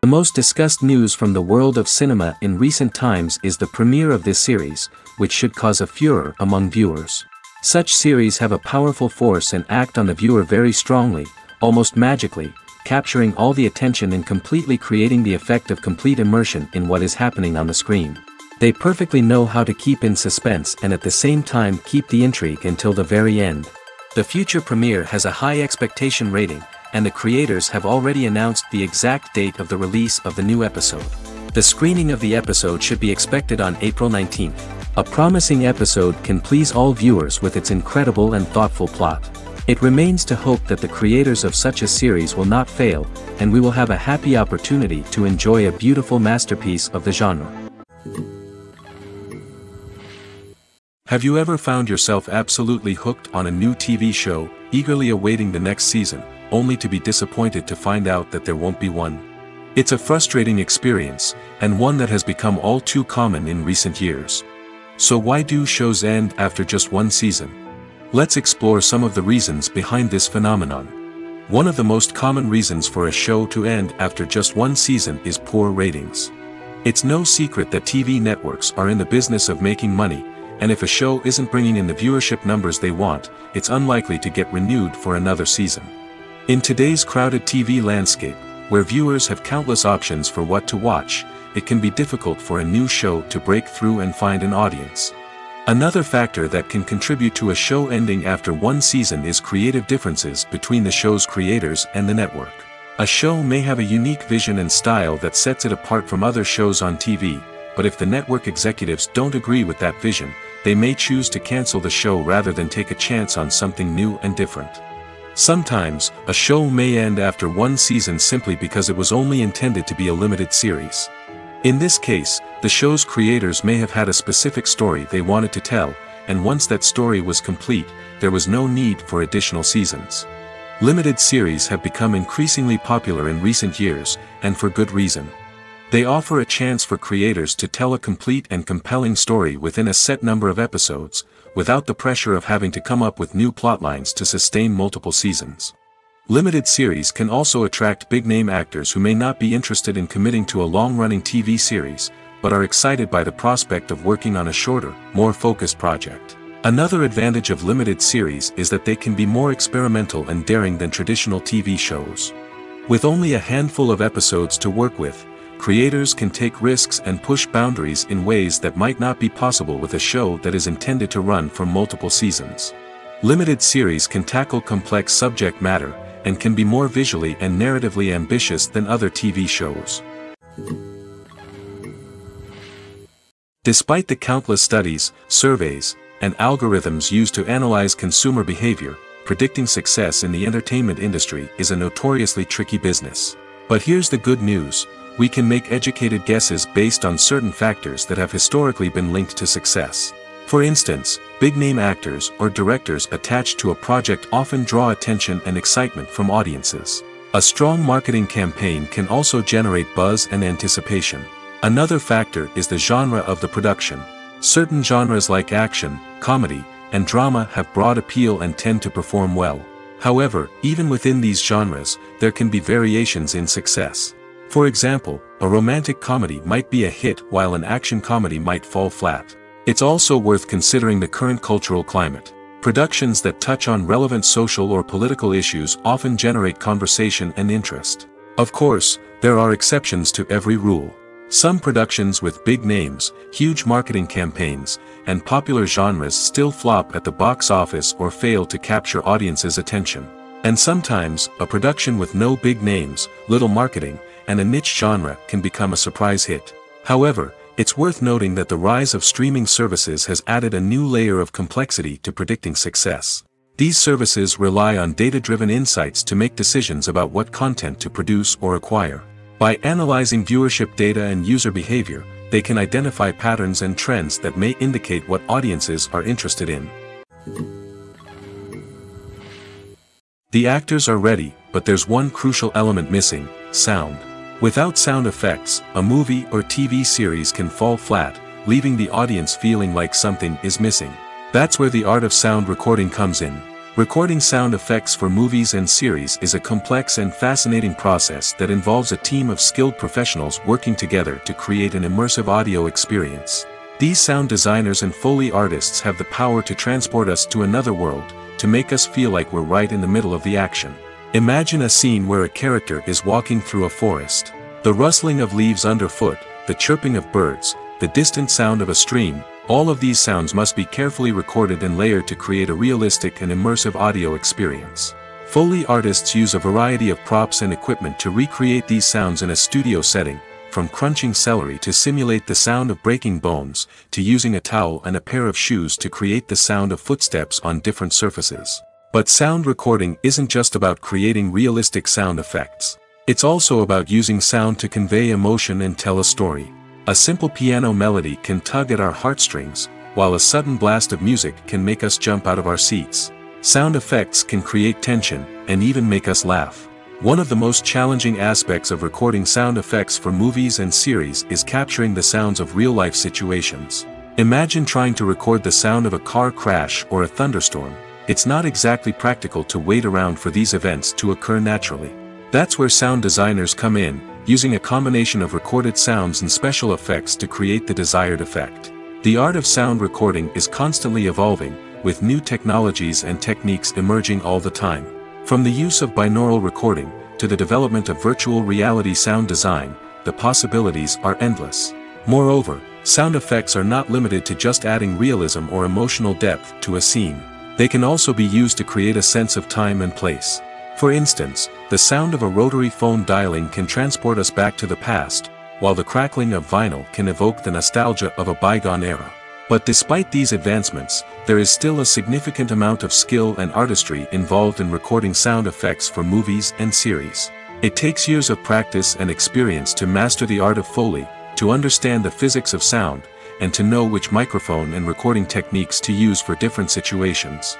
The most discussed news from the world of cinema in recent times is the premiere of this series, which should cause a furor among viewers. Such series have a powerful force and act on the viewer very strongly, almost magically, capturing all the attention and completely creating the effect of complete immersion in what is happening on the screen. They perfectly know how to keep in suspense and at the same time keep the intrigue until the very end. The future premiere has a high expectation rating, and the creators have already announced the exact date of the release of the new episode. The screening of the episode should be expected on April 19th. A promising episode can please all viewers with its incredible and thoughtful plot. It remains to hope that the creators of such a series will not fail, and we will have a happy opportunity to enjoy a beautiful masterpiece of the genre. Have you ever found yourself absolutely hooked on a new TV show, eagerly awaiting the next season, only to be disappointed to find out that there won't be one? It's a frustrating experience, and one that has become all too common in recent years. So why do shows end after just one season? Let's explore some of the reasons behind this phenomenon. One of the most common reasons for a show to end after just one season is poor ratings. It's no secret that TV networks are in the business of making money, and if a show isn't bringing in the viewership numbers they want, it's unlikely to get renewed for another season. In today's crowded TV landscape, where viewers have countless options for what to watch, it can be difficult for a new show to break through and find an audience. Another factor that can contribute to a show ending after one season is creative differences between the show's creators and the network. A show may have a unique vision and style that sets it apart from other shows on TV, but if the network executives don't agree with that vision, they may choose to cancel the show rather than take a chance on something new and different. Sometimes, a show may end after one season simply because it was only intended to be a limited series. In this case, the show's creators may have had a specific story they wanted to tell, and once that story was complete, there was no need for additional seasons. Limited series have become increasingly popular in recent years, and for good reason. They offer a chance for creators to tell a complete and compelling story within a set number of episodes, without the pressure of having to come up with new plotlines to sustain multiple seasons. Limited series can also attract big-name actors who may not be interested in committing to a long-running TV series, but are excited by the prospect of working on a shorter, more focused project. Another advantage of limited series is that they can be more experimental and daring than traditional TV shows. With only a handful of episodes to work with, creators can take risks and push boundaries in ways that might not be possible with a show that is intended to run for multiple seasons. Limited series can tackle complex subject matter, and can be more visually and narratively ambitious than other TV shows. Despite the countless studies, surveys, and algorithms used to analyze consumer behavior, predicting success in the entertainment industry is a notoriously tricky business. But here's the good news: we can make educated guesses based on certain factors that have historically been linked to success. For instance, big-name actors or directors attached to a project often draw attention and excitement from audiences. A strong marketing campaign can also generate buzz and anticipation. Another factor is the genre of the production. Certain genres like action, comedy, and drama have broad appeal and tend to perform well. However, even within these genres, there can be variations in success. For example, a romantic comedy might be a hit while an action comedy might fall flat. It's also worth considering the current cultural climate. Productions that touch on relevant social or political issues often generate conversation and interest. Of course, there are exceptions to every rule. Some productions with big names, huge marketing campaigns, and popular genres still flop at the box office or fail to capture audiences' attention. And sometimes, a production with no big names, little marketing, and a niche genre can become a surprise hit. However, it's worth noting that the rise of streaming services has added a new layer of complexity to predicting success. These services rely on data-driven insights to make decisions about what content to produce or acquire. By analyzing viewership data and user behavior, they can identify patterns and trends that may indicate what audiences are interested in. The actors are ready, but there's one crucial element missing: sound. Without sound effects, a movie or TV series can fall flat, leaving the audience feeling like something is missing. That's where the art of sound recording comes in. Recording sound effects for movies and series is a complex and fascinating process that involves a team of skilled professionals working together to create an immersive audio experience. These sound designers and Foley artists have the power to transport us to another world, to make us feel like we're right in the middle of the action. Imagine a scene where a character is walking through a forest. The rustling of leaves underfoot, the chirping of birds, the distant sound of a stream, all of these sounds must be carefully recorded and layered to create a realistic and immersive audio experience. Foley artists use a variety of props and equipment to recreate these sounds in a studio setting, from crunching celery to simulate the sound of breaking bones, to using a towel and a pair of shoes to create the sound of footsteps on different surfaces. But sound recording isn't just about creating realistic sound effects. It's also about using sound to convey emotion and tell a story. A simple piano melody can tug at our heartstrings, while a sudden blast of music can make us jump out of our seats. Sound effects can create tension, and even make us laugh. One of the most challenging aspects of recording sound effects for movies and series is capturing the sounds of real-life situations. Imagine trying to record the sound of a car crash or a thunderstorm. It's not exactly practical to wait around for these events to occur naturally. That's where sound designers come in, using a combination of recorded sounds and special effects to create the desired effect. The art of sound recording is constantly evolving, with new technologies and techniques emerging all the time. From the use of binaural recording, to the development of virtual reality sound design, the possibilities are endless. Moreover, sound effects are not limited to just adding realism or emotional depth to a scene. They can also be used to create a sense of time and place. For instance, the sound of a rotary phone dialing can transport us back to the past, while the crackling of vinyl can evoke the nostalgia of a bygone era. But despite these advancements, there is still a significant amount of skill and artistry involved in recording sound effects for movies and series. It takes years of practice and experience to master the art of Foley, to understand the physics of sound, and to know which microphone and recording techniques to use for different situations.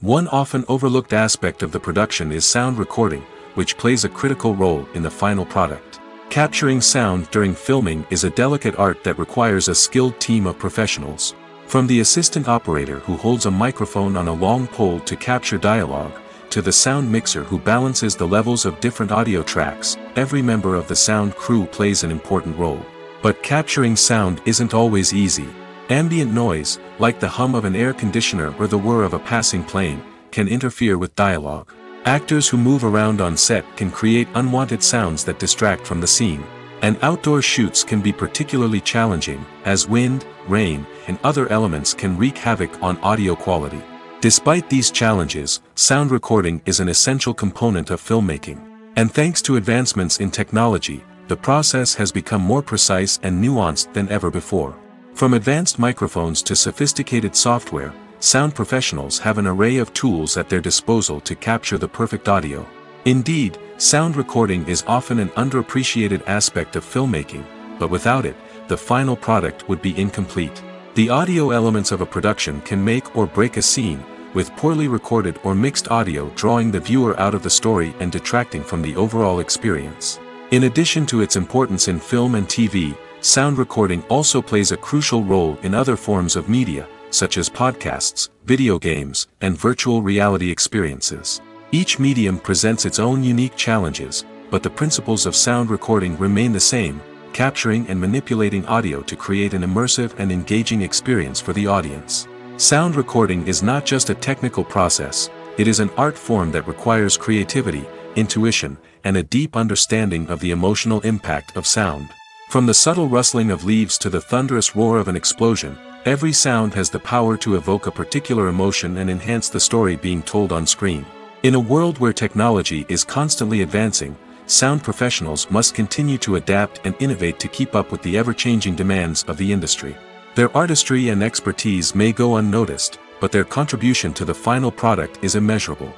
One often overlooked aspect of the production is sound recording, which plays a critical role in the final product. Capturing sound during filming is a delicate art that requires a skilled team of professionals. From the assistant operator who holds a microphone on a long pole to capture dialogue, to the sound mixer who balances the levels of different audio tracks, every member of the sound crew plays an important role. But capturing sound isn't always easy. Ambient noise, like the hum of an air conditioner or the whir of a passing plane, can interfere with dialogue. Actors who move around on set can create unwanted sounds that distract from the scene. And outdoor shoots can be particularly challenging, as wind, rain, and other elements can wreak havoc on audio quality. Despite these challenges, sound recording is an essential component of filmmaking. And thanks to advancements in technology, the process has become more precise and nuanced than ever before. From advanced microphones to sophisticated software, sound professionals have an array of tools at their disposal to capture the perfect audio. Indeed, sound recording is often an underappreciated aspect of filmmaking, but without it, the final product would be incomplete. The audio elements of a production can make or break a scene, with poorly recorded or mixed audio drawing the viewer out of the story and detracting from the overall experience. In addition to its importance in film and TV, sound recording also plays a crucial role in other forms of media, such as podcasts, video games, and virtual reality experiences. Each medium presents its own unique challenges, but the principles of sound recording remain the same, capturing and manipulating audio to create an immersive and engaging experience for the audience. Sound recording is not just a technical process, it is an art form that requires creativity, intuition, and a deep understanding of the emotional impact of sound. From the subtle rustling of leaves to the thunderous roar of an explosion, every sound has the power to evoke a particular emotion and enhance the story being told on screen. In a world where technology is constantly advancing, sound professionals must continue to adapt and innovate to keep up with the ever-changing demands of the industry. Their artistry and expertise may go unnoticed, but their contribution to the final product is immeasurable.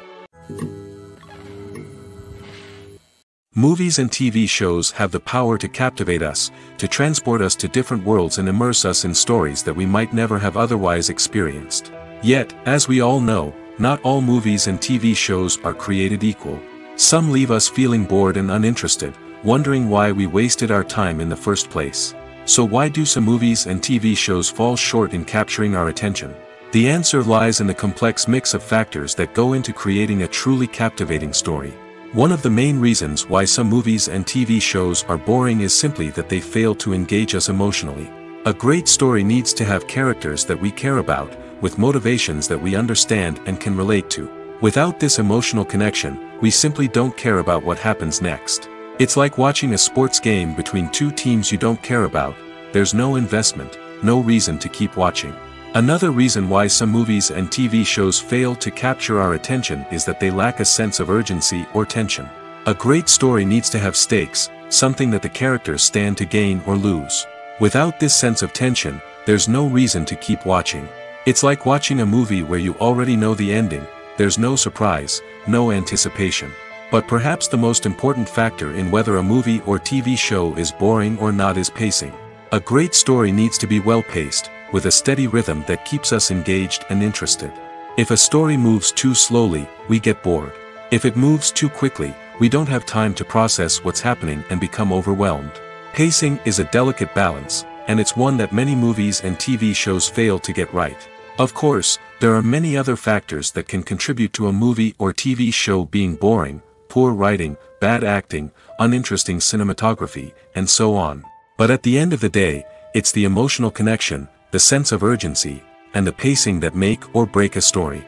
Movies and TV shows have the power to captivate us, to transport us to different worlds and immerse us in stories that we might never have otherwise experienced. Yet, as we all know, not all movies and TV shows are created equal. Some leave us feeling bored and uninterested, wondering why we wasted our time in the first place. So why do some movies and TV shows fall short in capturing our attention? The answer lies in the complex mix of factors that go into creating a truly captivating story. One of the main reasons why some movies and TV shows are boring is simply that they fail to engage us emotionally. A great story needs to have characters that we care about, with motivations that we understand and can relate to. Without this emotional connection, we simply don't care about what happens next. It's like watching a sports game between two teams you don't care about. There's no investment, no reason to keep watching. Another reason why some movies and TV shows fail to capture our attention is that they lack a sense of urgency or tension. A great story needs to have stakes, something that the characters stand to gain or lose. Without this sense of tension, there's no reason to keep watching. It's like watching a movie where you already know the ending. There's no surprise, no anticipation. But perhaps the most important factor in whether a movie or TV show is boring or not is pacing. A great story needs to be well-paced, with a steady rhythm that keeps us engaged and interested. If a story moves too slowly, we get bored. If it moves too quickly, we don't have time to process what's happening and become overwhelmed. Pacing is a delicate balance, and it's one that many movies and TV shows fail to get right. Of course, there are many other factors that can contribute to a movie or TV show being boring: poor writing, bad acting, uninteresting cinematography, and so on. But at the end of the day, it's the emotional connection, the sense of urgency, and the pacing that make or break a story.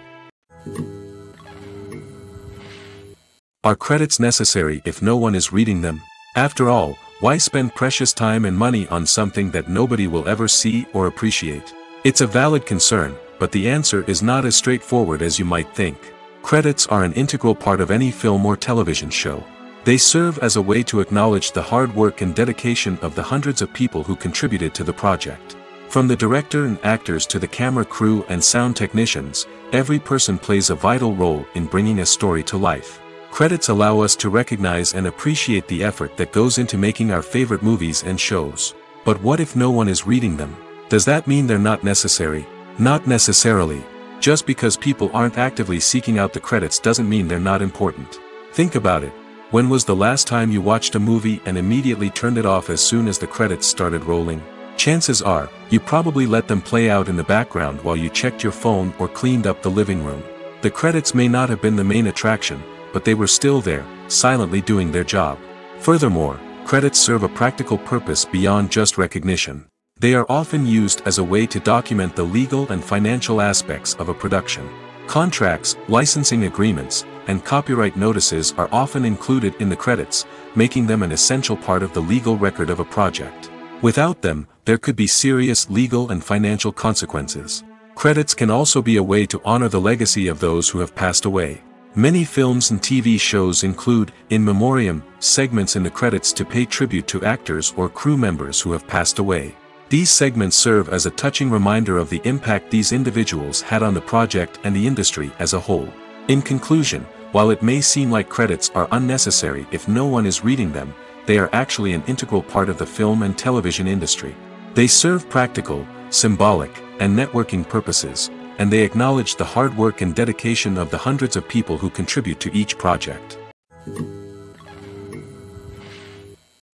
Are credits necessary if no one is reading them? After all, why spend precious time and money on something that nobody will ever see or appreciate? It's a valid concern, but the answer is not as straightforward as you might think. Credits are an integral part of any film or television show. They serve as a way to acknowledge the hard work and dedication of the hundreds of people who contributed to the project. From the director and actors to the camera crew and sound technicians, every person plays a vital role in bringing a story to life. Credits allow us to recognize and appreciate the effort that goes into making our favorite movies and shows. But what if no one is reading them? Does that mean they're not necessary? Not necessarily. Just because people aren't actively seeking out the credits doesn't mean they're not important. Think about it. When was the last time you watched a movie and immediately turned it off as soon as the credits started rolling? Chances are, you probably let them play out in the background while you checked your phone or cleaned up the living room. The credits may not have been the main attraction, but they were still there, silently doing their job. Furthermore, credits serve a practical purpose beyond just recognition. They are often used as a way to document the legal and financial aspects of a production. Contracts, licensing agreements, and copyright notices are often included in the credits, making them an essential part of the legal record of a project. Without them, there could be serious legal and financial consequences. Credits can also be a way to honor the legacy of those who have passed away. Many films and TV shows include, in memoriam, segments in the credits to pay tribute to actors or crew members who have passed away. These segments serve as a touching reminder of the impact these individuals had on the project and the industry as a whole. In conclusion, while it may seem like credits are unnecessary if no one is reading them, they are actually an integral part of the film and television industry. They serve practical, symbolic, and networking purposes, and they acknowledge the hard work and dedication of the hundreds of people who contribute to each project.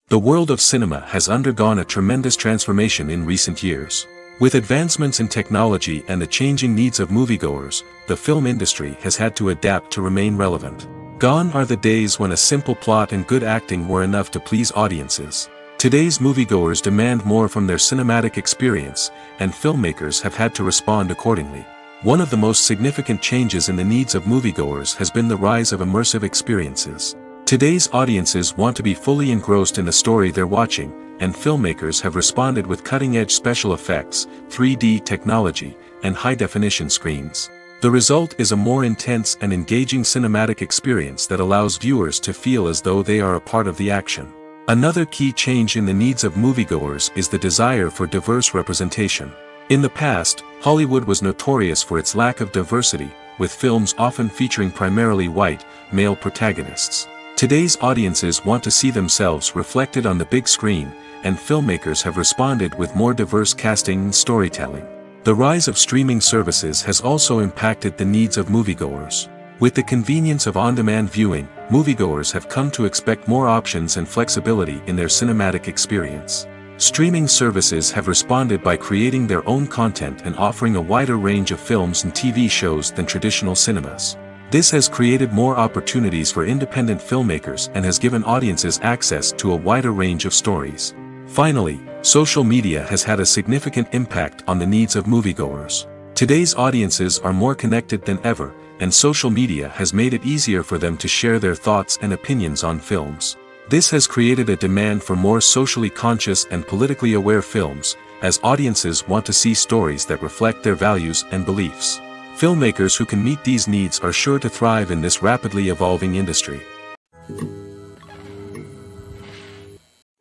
The world of cinema has undergone a tremendous transformation in recent years. With advancements in technology and the changing needs of moviegoers, the film industry has had to adapt to remain relevant. Gone are the days when a simple plot and good acting were enough to please audiences. Today's moviegoers demand more from their cinematic experience, and filmmakers have had to respond accordingly. One of the most significant changes in the needs of moviegoers has been the rise of immersive experiences. Today's audiences want to be fully engrossed in the story they're watching, and filmmakers have responded with cutting-edge special effects, 3D technology, and high-definition screens. The result is a more intense and engaging cinematic experience that allows viewers to feel as though they are a part of the action. Another key change in the needs of moviegoers is the desire for diverse representation. In the past, Hollywood was notorious for its lack of diversity, with films often featuring primarily white, male protagonists. Today's audiences want to see themselves reflected on the big screen, and filmmakers have responded with more diverse casting and storytelling. The rise of streaming services has also impacted the needs of moviegoers. With the convenience of on-demand viewing, moviegoers have come to expect more options and flexibility in their cinematic experience. Streaming services have responded by creating their own content and offering a wider range of films and TV shows than traditional cinemas. This has created more opportunities for independent filmmakers and has given audiences access to a wider range of stories. Finally, social media has had a significant impact on the needs of moviegoers. Today's audiences are more connected than ever, and social media has made it easier for them to share their thoughts and opinions on films. This has created a demand for more socially conscious and politically aware films, as audiences want to see stories that reflect their values and beliefs. Filmmakers who can meet these needs are sure to thrive in this rapidly evolving industry.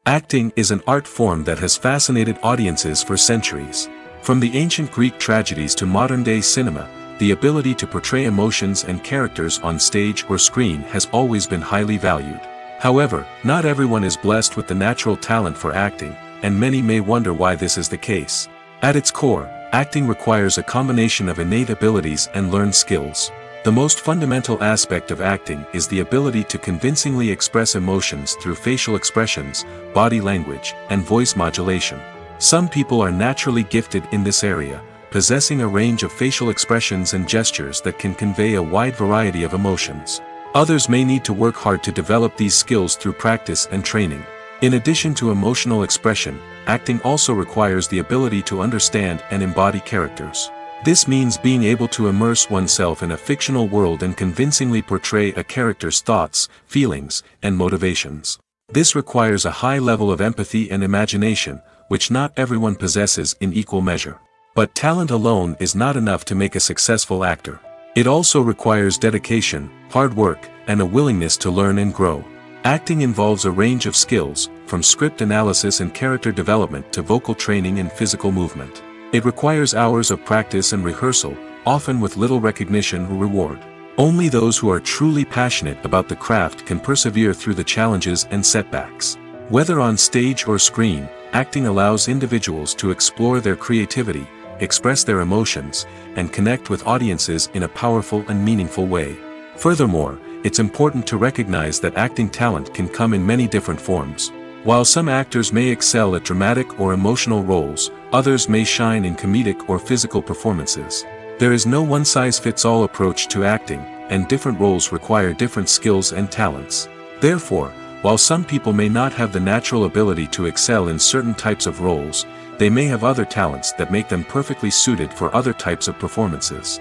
Acting is an art form that has fascinated audiences for centuries. From the ancient Greek tragedies to modern-day cinema, the ability to portray emotions and characters on stage or screen has always been highly valued. However, not everyone is blessed with the natural talent for acting, and many may wonder why this is the case. At its core, acting requires a combination of innate abilities and learned skills. The most fundamental aspect of acting is the ability to convincingly express emotions through facial expressions, body language, and voice modulation. Some people are naturally gifted in this area, possessing a range of facial expressions and gestures that can convey a wide variety of emotions. Others may need to work hard to develop these skills through practice and training. In addition to emotional expression, acting also requires the ability to understand and embody characters. This means being able to immerse oneself in a fictional world and convincingly portray a character's thoughts, feelings, and motivations. This requires a high level of empathy and imagination, which not everyone possesses in equal measure. But talent alone is not enough to make a successful actor. It also requires dedication, hard work, and a willingness to learn and grow. Acting involves a range of skills, from script analysis and character development to vocal training and physical movement. It requires hours of practice and rehearsal, often with little recognition or reward. Only those who are truly passionate about the craft can persevere through the challenges and setbacks. Whether on stage or screen, acting allows individuals to explore their creativity, express their emotions, and connect with audiences in a powerful and meaningful way. Furthermore, it's important to recognize that acting talent can come in many different forms. While some actors may excel at dramatic or emotional roles, others may shine in comedic or physical performances. There is no one-size-fits-all approach to acting, and different roles require different skills and talents. Therefore, while some people may not have the natural ability to excel in certain types of roles, they may have other talents that make them perfectly suited for other types of performances.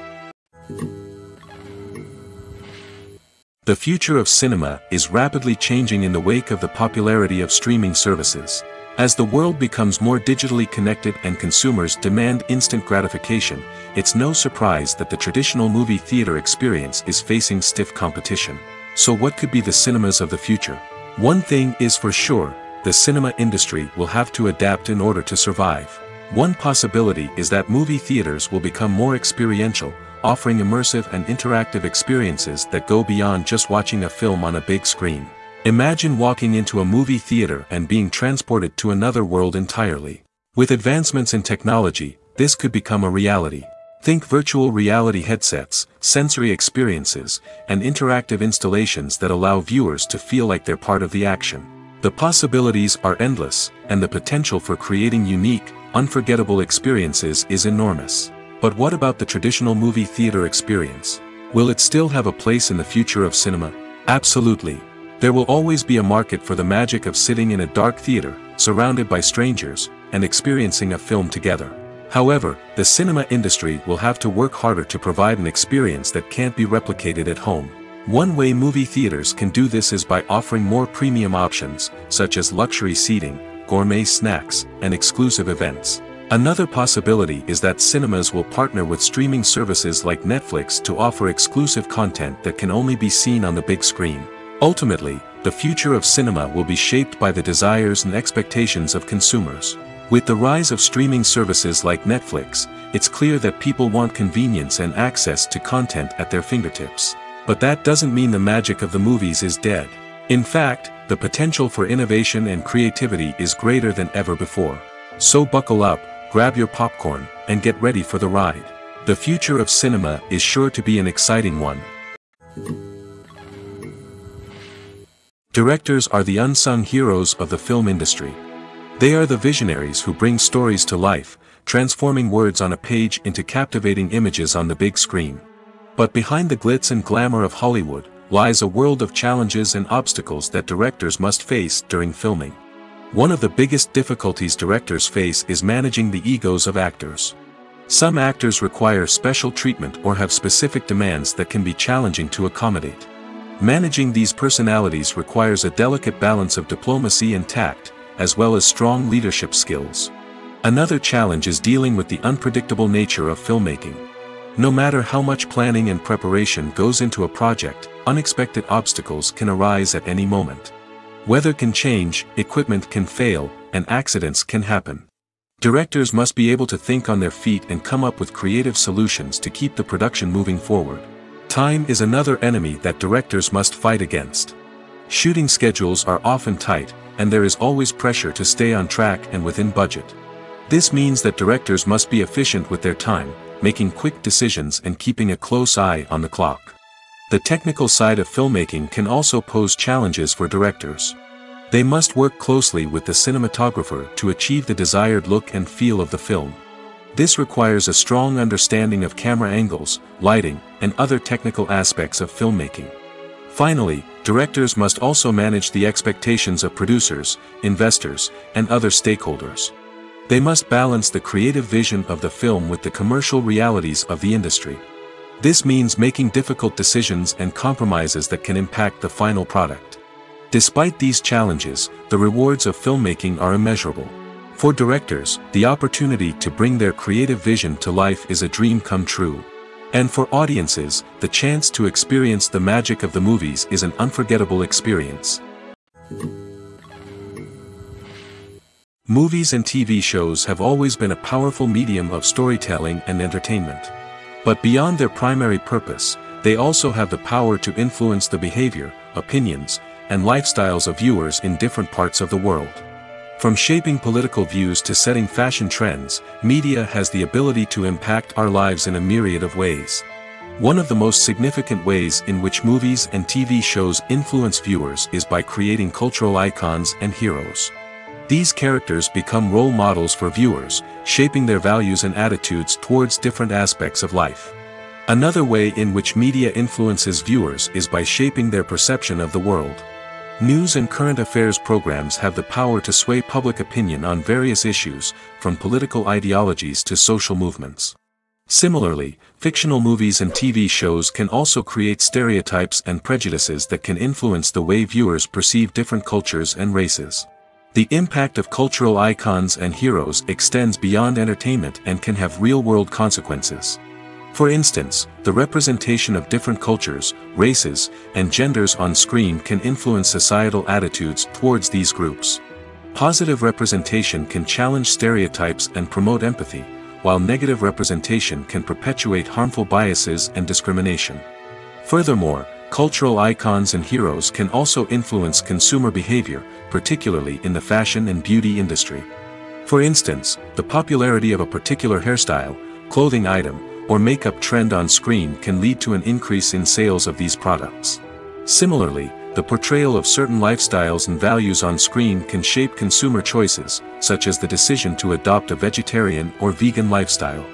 The future of cinema is rapidly changing in the wake of the popularity of streaming services. As the world becomes more digitally connected and consumers demand instant gratification, it's no surprise that the traditional movie theater experience is facing stiff competition. So what could be the cinemas of the future? One thing is for sure, the cinema industry will have to adapt in order to survive. One possibility is that movie theaters will become more experiential, offering immersive and interactive experiences that go beyond just watching a film on a big screen. Imagine walking into a movie theater and being transported to another world entirely. With advancements in technology, this could become a reality. Think virtual reality headsets, sensory experiences, and interactive installations that allow viewers to feel like they're part of the action. The possibilities are endless, and the potential for creating unique, unforgettable experiences is enormous. But what about the traditional movie theater experience? Will it still have a place in the future of cinema? Absolutely. There will always be a market for the magic of sitting in a dark theater, surrounded by strangers, and experiencing a film together. However, the cinema industry will have to work harder to provide an experience that can't be replicated at home. One way movie theaters can do this is by offering more premium options, such as luxury seating, gourmet snacks, and exclusive events. Another possibility is that cinemas will partner with streaming services like Netflix to offer exclusive content that can only be seen on the big screen. Ultimately, the future of cinema will be shaped by the desires and expectations of consumers. With the rise of streaming services like Netflix, it's clear that people want convenience and access to content at their fingertips. But that doesn't mean the magic of the movies is dead. In fact, the potential for innovation and creativity is greater than ever before. So buckle up, grab your popcorn, and get ready for the ride. The future of cinema is sure to be an exciting one. Directors are the unsung heroes of the film industry. They are the visionaries who bring stories to life, transforming words on a page into captivating images on the big screen. But behind the glitz and glamour of Hollywood, lies a world of challenges and obstacles that directors must face during filming. One of the biggest difficulties directors face is managing the egos of actors. Some actors require special treatment or have specific demands that can be challenging to accommodate. Managing these personalities requires a delicate balance of diplomacy and tact, as well as strong leadership skills. Another challenge is dealing with the unpredictable nature of filmmaking. No matter how much planning and preparation goes into a project, unexpected obstacles can arise at any moment. Weather can change, equipment can fail, and accidents can happen. Directors must be able to think on their feet and come up with creative solutions to keep the production moving forward. Time is another enemy that directors must fight against. Shooting schedules are often tight, and there is always pressure to stay on track and within budget. This means that directors must be efficient with their time, making quick decisions and keeping a close eye on the clock. The technical side of filmmaking can also pose challenges for directors. They must work closely with the cinematographer to achieve the desired look and feel of the film. This requires a strong understanding of camera angles, lighting, and other technical aspects of filmmaking. Finally, directors must also manage the expectations of producers, investors, and other stakeholders. They must balance the creative vision of the film with the commercial realities of the industry. This means making difficult decisions and compromises that can impact the final product. Despite these challenges, the rewards of filmmaking are immeasurable. For directors, the opportunity to bring their creative vision to life is a dream come true. And for audiences, the chance to experience the magic of the movies is an unforgettable experience. Movies and TV shows have always been a powerful medium of storytelling and entertainment. But beyond their primary purpose, they also have the power to influence the behavior, opinions, and lifestyles of viewers in different parts of the world. From shaping political views to setting fashion trends, media has the ability to impact our lives in a myriad of ways. One of the most significant ways in which movies and TV shows influence viewers is by creating cultural icons and heroes. These characters become role models for viewers, shaping their values and attitudes towards different aspects of life. Another way in which media influences viewers is by shaping their perception of the world. News and current affairs programs have the power to sway public opinion on various issues, from political ideologies to social movements. Similarly, fictional movies and TV shows can also create stereotypes and prejudices that can influence the way viewers perceive different cultures and races. The impact of cultural icons and heroes extends beyond entertainment and can have real-world consequences. For instance, the representation of different cultures, races, and genders on screen can influence societal attitudes towards these groups. Positive representation can challenge stereotypes and promote empathy, while negative representation can perpetuate harmful biases and discrimination. Furthermore, cultural icons and heroes can also influence consumer behavior, particularly in the fashion and beauty industry. For instance, the popularity of a particular hairstyle, clothing item, or makeup trend on screen can lead to an increase in sales of these products. Similarly, the portrayal of certain lifestyles and values on screen can shape consumer choices, such as the decision to adopt a vegetarian or vegan lifestyle.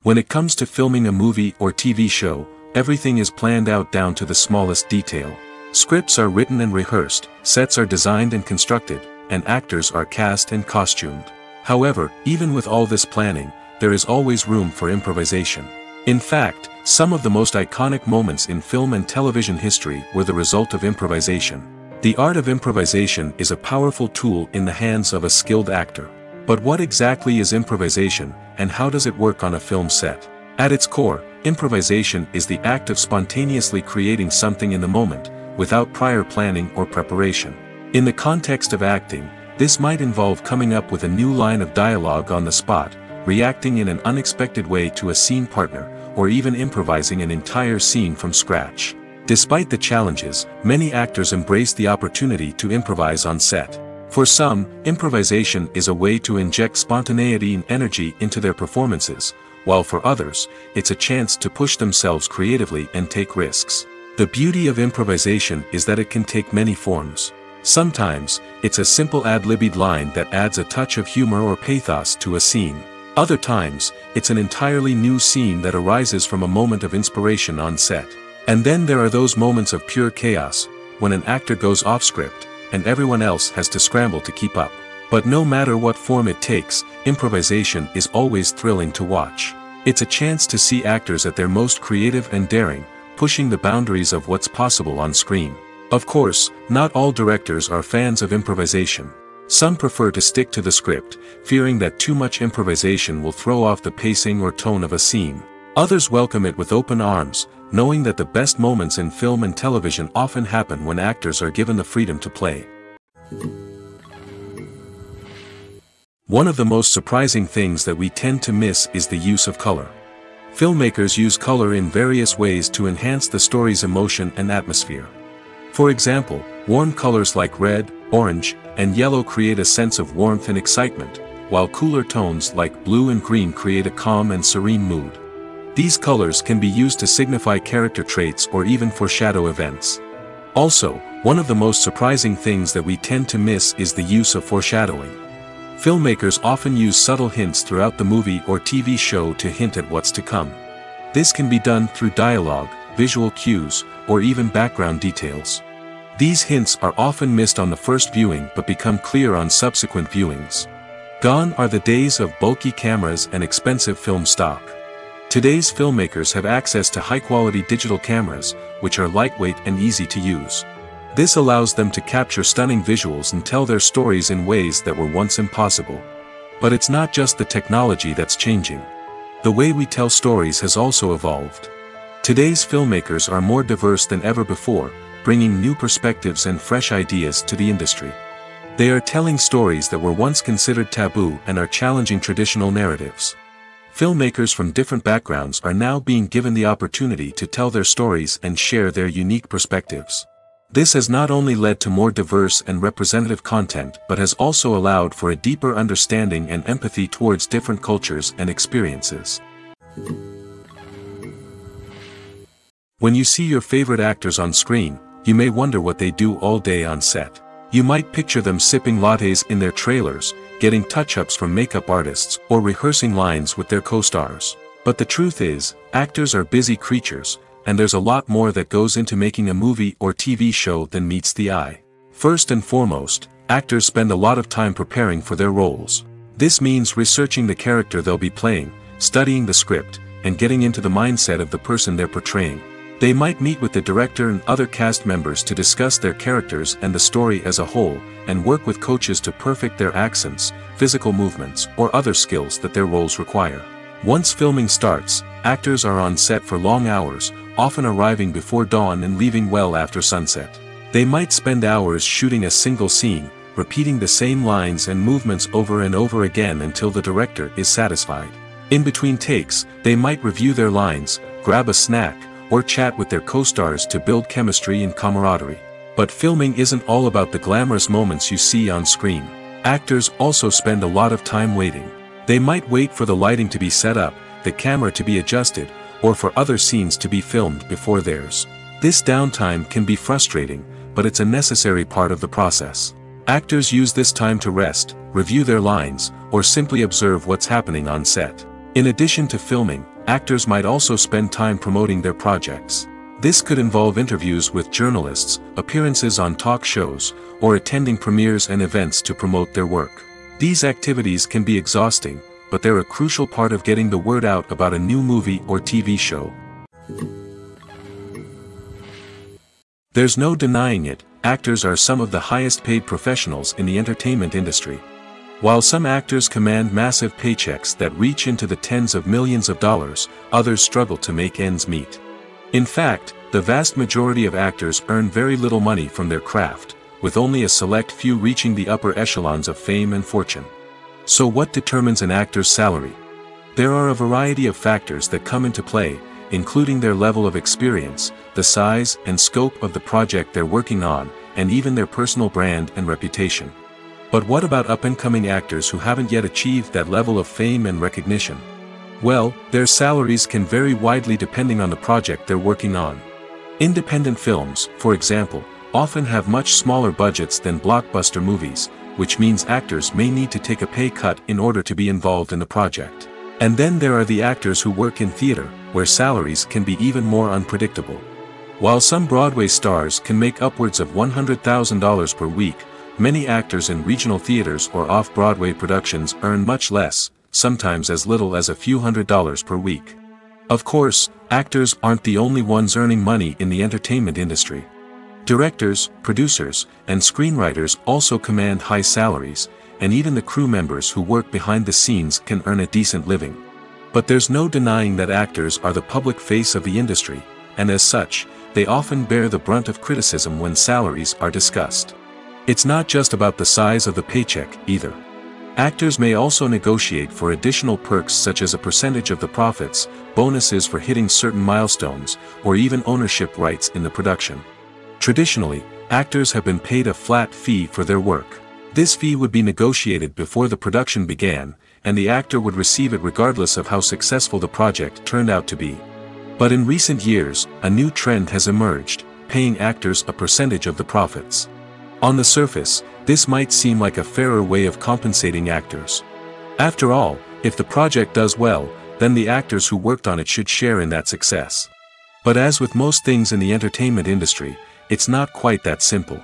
When it comes to filming a movie or TV show, everything is planned out down to the smallest detail. Scripts are written and rehearsed, sets are designed and constructed, and actors are cast and costumed. However, even with all this planning, there is always room for improvisation. In fact, some of the most iconic moments in film and television history were the result of improvisation. The art of improvisation is a powerful tool in the hands of a skilled actor. But what exactly is improvisation, and how does it work on a film set? At its core, improvisation is the act of spontaneously creating something in the moment, without prior planning or preparation. In the context of acting, this might involve coming up with a new line of dialogue on the spot, reacting in an unexpected way to a scene partner, or even improvising an entire scene from scratch. Despite the challenges, many actors embrace the opportunity to improvise on set. For some, improvisation is a way to inject spontaneity and energy into their performances, while for others, it's a chance to push themselves creatively and take risks. The beauty of improvisation is that it can take many forms. Sometimes, it's a simple ad-libbed line that adds a touch of humor or pathos to a scene. Other times, it's an entirely new scene that arises from a moment of inspiration on set. And then there are those moments of pure chaos, when an actor goes off script, and everyone else has to scramble to keep up. But no matter what form it takes, improvisation is always thrilling to watch. It's a chance to see actors at their most creative and daring, pushing the boundaries of what's possible on screen. Of course, not all directors are fans of improvisation. Some prefer to stick to the script, fearing that too much improvisation will throw off the pacing or tone of a scene. Others welcome it with open arms, knowing that the best moments in film and television often happen when actors are given the freedom to play. One of the most surprising things that we tend to miss is the use of color. Filmmakers use color in various ways to enhance the story's emotion and atmosphere. For example, warm colors like red, orange, and yellow create a sense of warmth and excitement, while cooler tones like blue and green create a calm and serene mood. These colors can be used to signify character traits or even foreshadow events. Also, one of the most surprising things that we tend to miss is the use of foreshadowing. Filmmakers often use subtle hints throughout the movie or TV show to hint at what's to come. This can be done through dialogue, visual cues, or even background details. These hints are often missed on the first viewing but become clear on subsequent viewings. Gone are the days of bulky cameras and expensive film stock. Today's filmmakers have access to high-quality digital cameras, which are lightweight and easy to use. This allows them to capture stunning visuals and tell their stories in ways that were once impossible. But it's not just the technology that's changing. The way we tell stories has also evolved. Today's filmmakers are more diverse than ever before, bringing new perspectives and fresh ideas to the industry. They are telling stories that were once considered taboo and are challenging traditional narratives. Filmmakers from different backgrounds are now being given the opportunity to tell their stories and share their unique perspectives. This has not only led to more diverse and representative content but has also allowed for a deeper understanding and empathy towards different cultures and experiences. When you see your favorite actors on screen, you may wonder what they do all day on set. You might picture them sipping lattes in their trailers, getting touch-ups from makeup artists, or rehearsing lines with their co-stars. But the truth is, actors are busy creatures, and there's a lot more that goes into making a movie or TV show than meets the eye. First and foremost, actors spend a lot of time preparing for their roles. This means researching the character they'll be playing, studying the script, and getting into the mindset of the person they're portraying. They might meet with the director and other cast members to discuss their characters and the story as a whole, and work with coaches to perfect their accents, physical movements, or other skills that their roles require. Once filming starts, actors are on set for long hours, often arriving before dawn and leaving well after sunset. They might spend hours shooting a single scene, repeating the same lines and movements over and over again until the director is satisfied. In between takes, they might review their lines, grab a snack, or chat with their co-stars to build chemistry and camaraderie. But filming isn't all about the glamorous moments you see on screen. Actors also spend a lot of time waiting. They might wait for the lighting to be set up, the camera to be adjusted, or for other scenes to be filmed before theirs. This downtime can be frustrating, but it's a necessary part of the process. Actors use this time to rest, review their lines, or simply observe what's happening on set. In addition to filming, actors might also spend time promoting their projects. This could involve interviews with journalists, appearances on talk shows, or attending premieres and events to promote their work. These activities can be exhausting, but they're a crucial part of getting the word out about a new movie or TV show. There's no denying it, actors are some of the highest paid professionals in the entertainment industry. While some actors command massive paychecks that reach into the tens of millions of dollars, others struggle to make ends meet. In fact, the vast majority of actors earn very little money from their craft, with only a select few reaching the upper echelons of fame and fortune. So what determines an actor's salary? There are a variety of factors that come into play, including their level of experience, the size and scope of the project they're working on, and even their personal brand and reputation. But what about up-and-coming actors who haven't yet achieved that level of fame and recognition? Well, their salaries can vary widely depending on the project they're working on. Independent films, for example, often have much smaller budgets than blockbuster movies, which means actors may need to take a pay cut in order to be involved in the project. And then there are the actors who work in theater, where salaries can be even more unpredictable. While some Broadway stars can make upwards of $100,000 per week, many actors in regional theaters or off-Broadway productions earn much less, sometimes as little as a few $100s per week. Of course, actors aren't the only ones earning money in the entertainment industry. Directors, producers, and screenwriters also command high salaries, and even the crew members who work behind the scenes can earn a decent living. But there's no denying that actors are the public face of the industry, and as such, they often bear the brunt of criticism when salaries are discussed. It's not just about the size of the paycheck, either. Actors may also negotiate for additional perks such as a percentage of the profits, bonuses for hitting certain milestones, or even ownership rights in the production. Traditionally, actors have been paid a flat fee for their work. This fee would be negotiated before the production began, and the actor would receive it regardless of how successful the project turned out to be. But in recent years, a new trend has emerged, paying actors a percentage of the profits. On the surface, this might seem like a fairer way of compensating actors. After all, if the project does well, then the actors who worked on it should share in that success. But as with most things in the entertainment industry, it's not quite that simple.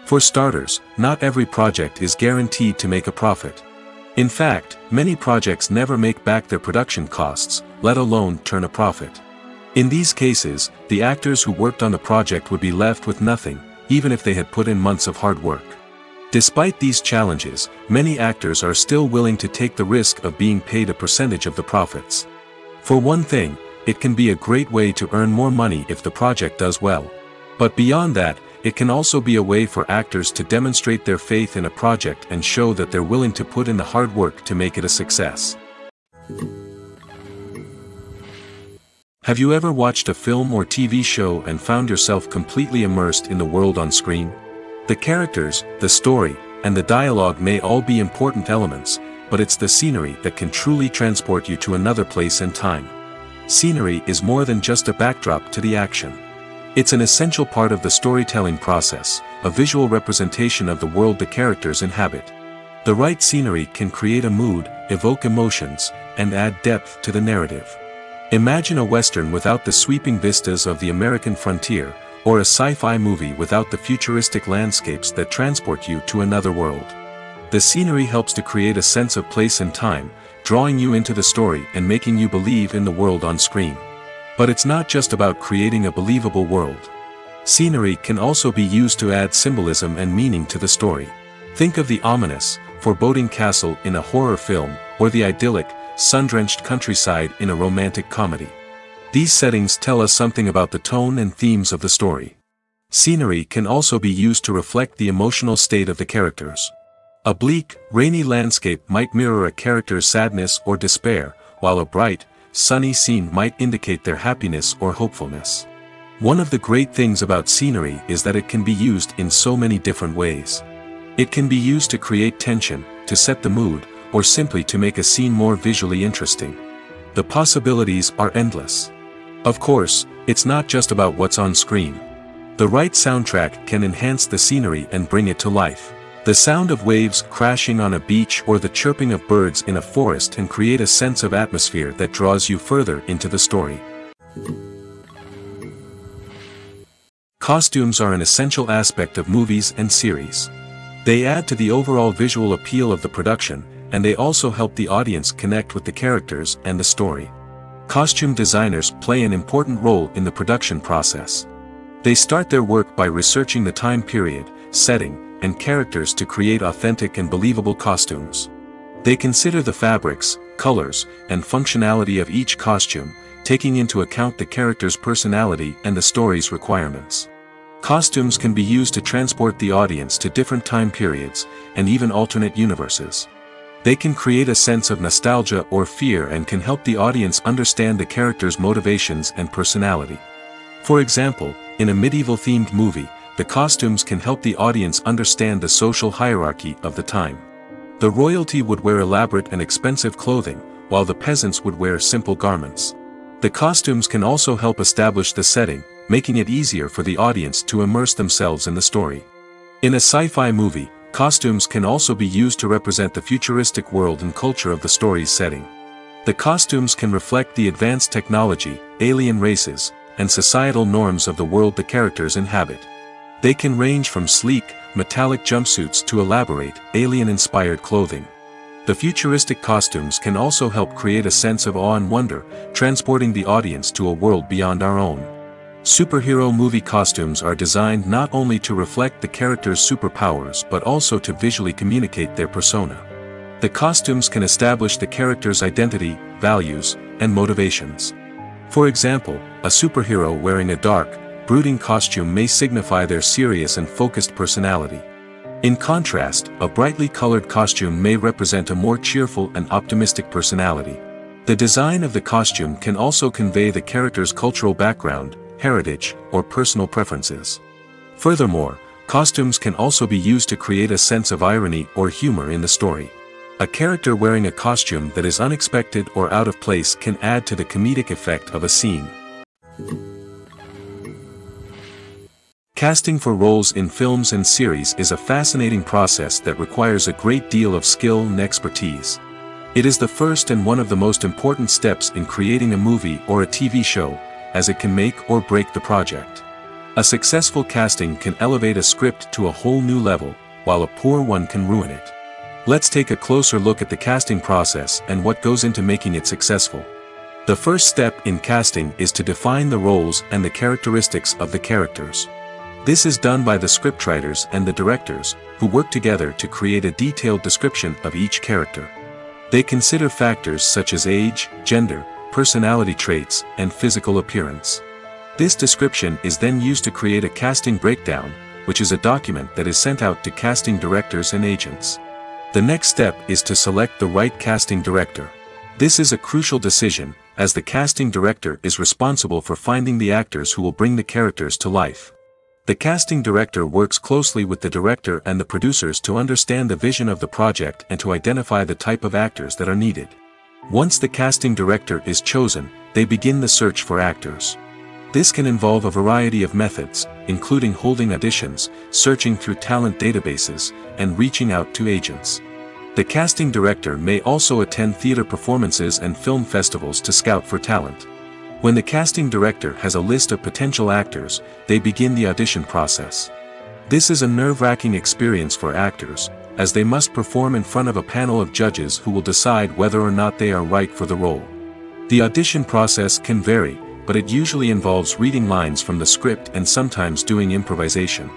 For starters, not every project is guaranteed to make a profit. In fact, many projects never make back their production costs, let alone turn a profit. In these cases, the actors who worked on the project would be left with nothing, even if they had put in months of hard work. Despite these challenges, many actors are still willing to take the risk of being paid a percentage of the profits. For one thing, it can be a great way to earn more money if the project does well. But beyond that, it can also be a way for actors to demonstrate their faith in a project and show that they're willing to put in the hard work to make it a success. Have you ever watched a film or TV show and found yourself completely immersed in the world on screen? The characters, the story, and the dialogue may all be important elements, but it's the scenery that can truly transport you to another place and time. Scenery is more than just a backdrop to the action. It's an essential part of the storytelling process, a visual representation of the world the characters inhabit. The right scenery can create a mood, evoke emotions, and add depth to the narrative. Imagine a Western without the sweeping vistas of the American frontier, or a sci-fi movie without the futuristic landscapes that transport you to another world. The scenery helps to create a sense of place and time, drawing you into the story and making you believe in the world on screen. But it's not just about creating a believable world. Scenery can also be used to add symbolism and meaning to the story. Think of the ominous, foreboding castle in a horror film, or the idyllic, sun-drenched countryside in a romantic comedy. These settings tell us something about the tone and themes of the story. Scenery can also be used to reflect the emotional state of the characters. A bleak, rainy landscape might mirror a character's sadness or despair, while a bright, sunny scene might indicate their happiness or hopefulness. One of the great things about scenery is that it can be used in so many different ways. It can be used to create tension, to set the mood, or simply to make a scene more visually interesting. The possibilities are endless. Of course, it's not just about what's on screen. The right soundtrack can enhance the scenery and bring it to life. The sound of waves crashing on a beach or the chirping of birds in a forest can create a sense of atmosphere that draws you further into the story. Costumes are an essential aspect of movies and series. They add to the overall visual appeal of the production, and they also help the audience connect with the characters and the story. Costume designers play an important role in the production process. They start their work by researching the time period, setting, and characters to create authentic and believable costumes. They consider the fabrics, colors, and functionality of each costume, taking into account the character's personality and the story's requirements. Costumes can be used to transport the audience to different time periods, and even alternate universes. They can create a sense of nostalgia or fear and can help the audience understand the character's motivations and personality. For example, in a medieval-themed movie, the costumes can help the audience understand the social hierarchy of the time. The royalty would wear elaborate and expensive clothing, while the peasants would wear simple garments. The costumes can also help establish the setting, making it easier for the audience to immerse themselves in the story. In a sci-fi movie, costumes can also be used to represent the futuristic world and culture of the story's setting. The costumes can reflect the advanced technology, alien races, and societal norms of the world the characters inhabit. They can range from sleek, metallic jumpsuits to elaborate, alien-inspired clothing. The futuristic costumes can also help create a sense of awe and wonder, transporting the audience to a world beyond our own. Superhero movie costumes are designed not only to reflect the character's superpowers but also to visually communicate their persona. The costumes can establish the character's identity, values, and motivations. For example, a superhero wearing a dark, brooding costume may signify their serious and focused personality. In contrast, a brightly colored costume may represent a more cheerful and optimistic personality. The design of the costume can also convey the character's cultural background, heritage, or personal preferences. Furthermore, costumes can also be used to create a sense of irony or humor in the story. A character wearing a costume that is unexpected or out of place can add to the comedic effect of a scene. Casting for roles in films and series is a fascinating process that requires a great deal of skill and expertise. It is the first and one of the most important steps in creating a movie or a TV show, as it can make or break the project. A successful casting can elevate a script to a whole new level, while a poor one can ruin it. Let's take a closer look at the casting process and what goes into making it successful. The first step in casting is to define the roles and the characteristics of the characters. This is done by the scriptwriters and the directors, who work together to create a detailed description of each character. They consider factors such as age, gender, personality traits, and physical appearance. This description is then used to create a casting breakdown, which is a document that is sent out to casting directors and agents. The next step is to select the right casting director. This is a crucial decision, as the casting director is responsible for finding the actors who will bring the characters to life. The casting director works closely with the director and the producers to understand the vision of the project and to identify the type of actors that are needed. Once the casting director is chosen, they begin the search for actors. This can involve a variety of methods, including holding auditions, searching through talent databases, and reaching out to agents. The casting director may also attend theater performances and film festivals to scout for talent. When the casting director has a list of potential actors, they begin the audition process. This is a nerve-wracking experience for actors, as they must perform in front of a panel of judges who will decide whether or not they are right for the role. The audition process can vary, but it usually involves reading lines from the script and sometimes doing improvisation.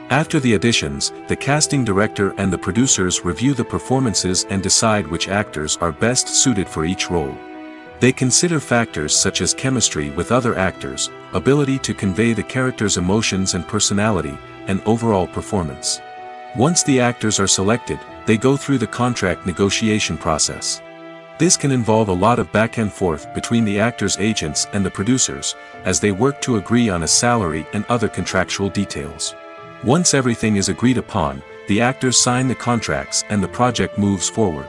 After the auditions, the casting director and the producers review the performances and decide which actors are best suited for each role. They consider factors such as chemistry with other actors, ability to convey the character's emotions and personality, and overall performance. Once the actors are selected, they go through the contract negotiation process. This can involve a lot of back and forth between the actors' agents and the producers, as they work to agree on a salary and other contractual details. Once everything is agreed upon, the actors sign the contracts and the project moves forward.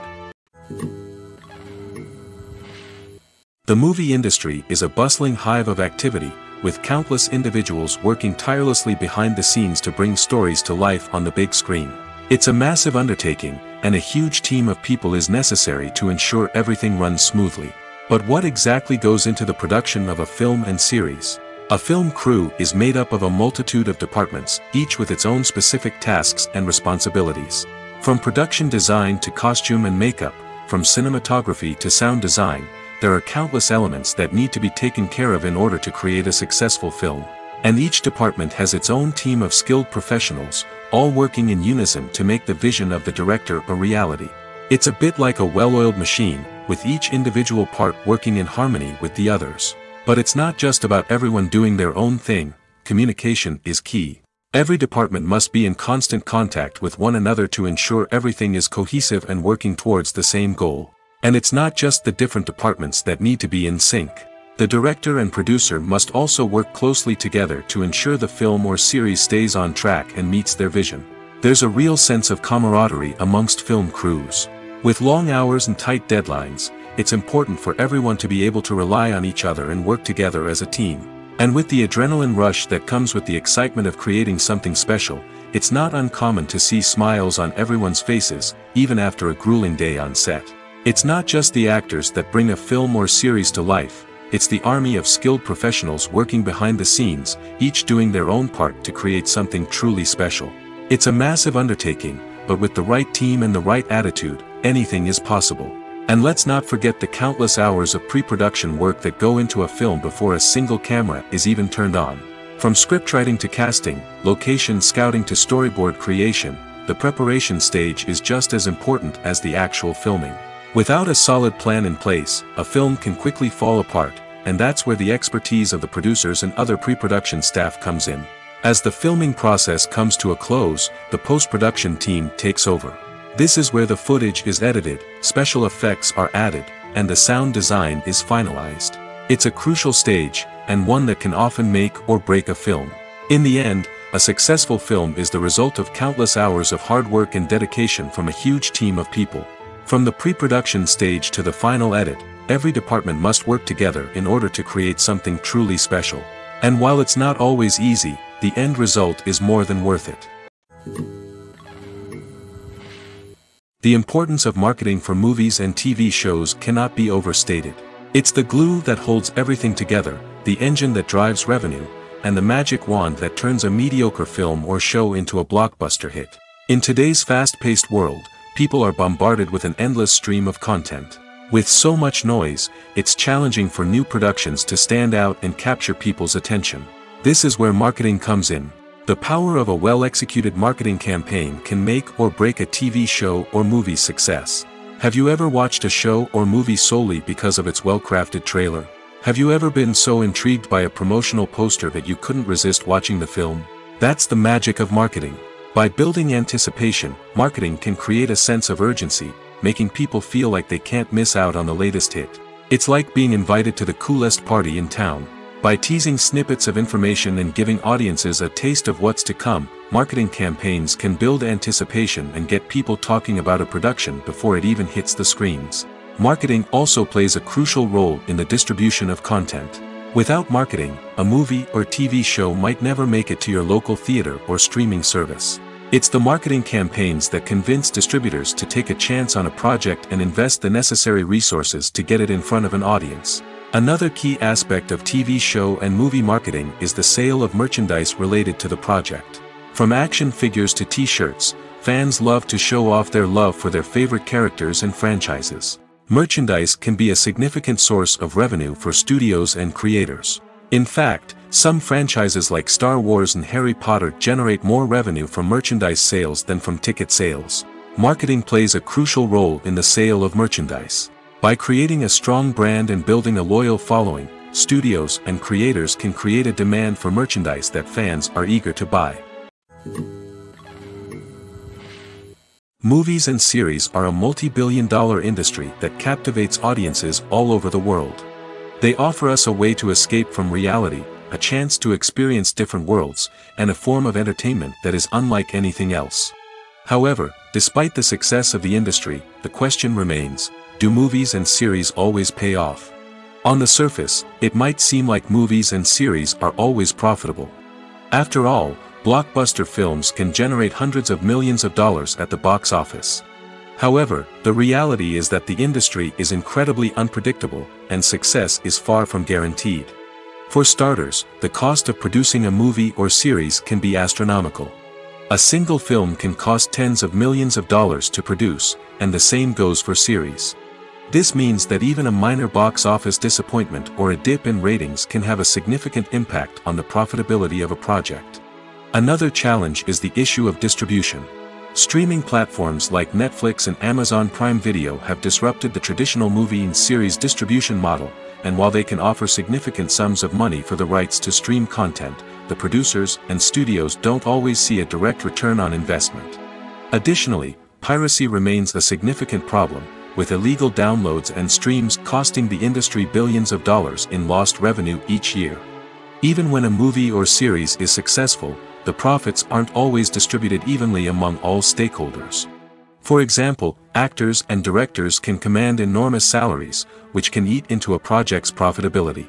The movie industry is a bustling hive of activity, with countless individuals working tirelessly behind the scenes to bring stories to life on the big screen. It's a massive undertaking, and a huge team of people is necessary to ensure everything runs smoothly. But what exactly goes into the production of a film and series? A film crew is made up of a multitude of departments, each with its own specific tasks and responsibilities. From production design to costume and makeup, from cinematography to sound design, there are countless elements that need to be taken care of in order to create a successful film. And each department has its own team of skilled professionals, all working in unison to make the vision of the director a reality. It's a bit like a well-oiled machine, with each individual part working in harmony with the others. But it's not just about everyone doing their own thing. Communication is key. Every department must be in constant contact with one another to ensure everything is cohesive and working towards the same goal. And it's not just the different departments that need to be in sync. The director and producer must also work closely together to ensure the film or series stays on track and meets their vision. There's a real sense of camaraderie amongst film crews. With long hours and tight deadlines, it's important for everyone to be able to rely on each other and work together as a team. And with the adrenaline rush that comes with the excitement of creating something special, it's not uncommon to see smiles on everyone's faces, even after a grueling day on set. It's not just the actors that bring a film or series to life, it's the army of skilled professionals working behind the scenes, each doing their own part to create something truly special. It's a massive undertaking, but with the right team and the right attitude, anything is possible. And let's not forget the countless hours of pre-production work that go into a film before a single camera is even turned on. From scriptwriting to casting, location scouting to storyboard creation, the preparation stage is just as important as the actual filming. Without a solid plan in place, a film can quickly fall apart, and that's where the expertise of the producers and other pre-production staff comes in. As the filming process comes to a close, the post-production team takes over. This is where the footage is edited, special effects are added, and the sound design is finalized. It's a crucial stage, and one that can often make or break a film. In the end, a successful film is the result of countless hours of hard work and dedication from a huge team of people. From the pre-production stage to the final edit, every department must work together in order to create something truly special. And while it's not always easy, the end result is more than worth it. The importance of marketing for movies and TV shows cannot be overstated. It's the glue that holds everything together, the engine that drives revenue, and the magic wand that turns a mediocre film or show into a blockbuster hit. In today's fast-paced world, people are bombarded with an endless stream of content. With so much noise, it's challenging for new productions to stand out and capture people's attention. This is where marketing comes in. The power of a well-executed marketing campaign can make or break a TV show or movie's success. Have you ever watched a show or movie solely because of its well-crafted trailer? Have you ever been so intrigued by a promotional poster that you couldn't resist watching the film? That's the magic of marketing. By building anticipation, marketing can create a sense of urgency, making people feel like they can't miss out on the latest hit. It's like being invited to the coolest party in town. By teasing snippets of information and giving audiences a taste of what's to come, marketing campaigns can build anticipation and get people talking about a production before it even hits the screens. Marketing also plays a crucial role in the distribution of content. Without marketing, a movie or TV show might never make it to your local theater or streaming service. It's the marketing campaigns that convince distributors to take a chance on a project and invest the necessary resources to get it in front of an audience. Another key aspect of TV show and movie marketing is the sale of merchandise related to the project. From action figures to t-shirts, fans love to show off their love for their favorite characters and franchises. Merchandise can be a significant source of revenue for studios and creators. In fact, some franchises like Star Wars and Harry Potter generate more revenue from merchandise sales than from ticket sales. Marketing plays a crucial role in the sale of merchandise. By creating a strong brand and building a loyal following, studios and creators can create a demand for merchandise that fans are eager to buy. Movies and series are a multi-billion-dollar industry that captivates audiences all over the world. They offer us a way to escape from reality, a chance to experience different worlds, and a form of entertainment that is unlike anything else. However, despite the success of the industry, the question remains, do movies and series always pay off? On the surface, it might seem like movies and series are always profitable. After all, blockbuster films can generate hundreds of millions of dollars at the box office. However, the reality is that the industry is incredibly unpredictable, and success is far from guaranteed. For starters, the cost of producing a movie or series can be astronomical. A single film can cost tens of millions of dollars to produce, and the same goes for series. This means that even a minor box office disappointment or a dip in ratings can have a significant impact on the profitability of a project. Another challenge is the issue of distribution. Streaming platforms like Netflix and Amazon Prime Video have disrupted the traditional movie and series distribution model, and while they can offer significant sums of money for the rights to stream content, the producers and studios don't always see a direct return on investment. Additionally, piracy remains a significant problem, with illegal downloads and streams costing the industry billions of dollars in lost revenue each year. Even when a movie or series is successful, the profits aren't always distributed evenly among all stakeholders. For example, actors and directors can command enormous salaries, which can eat into a project's profitability.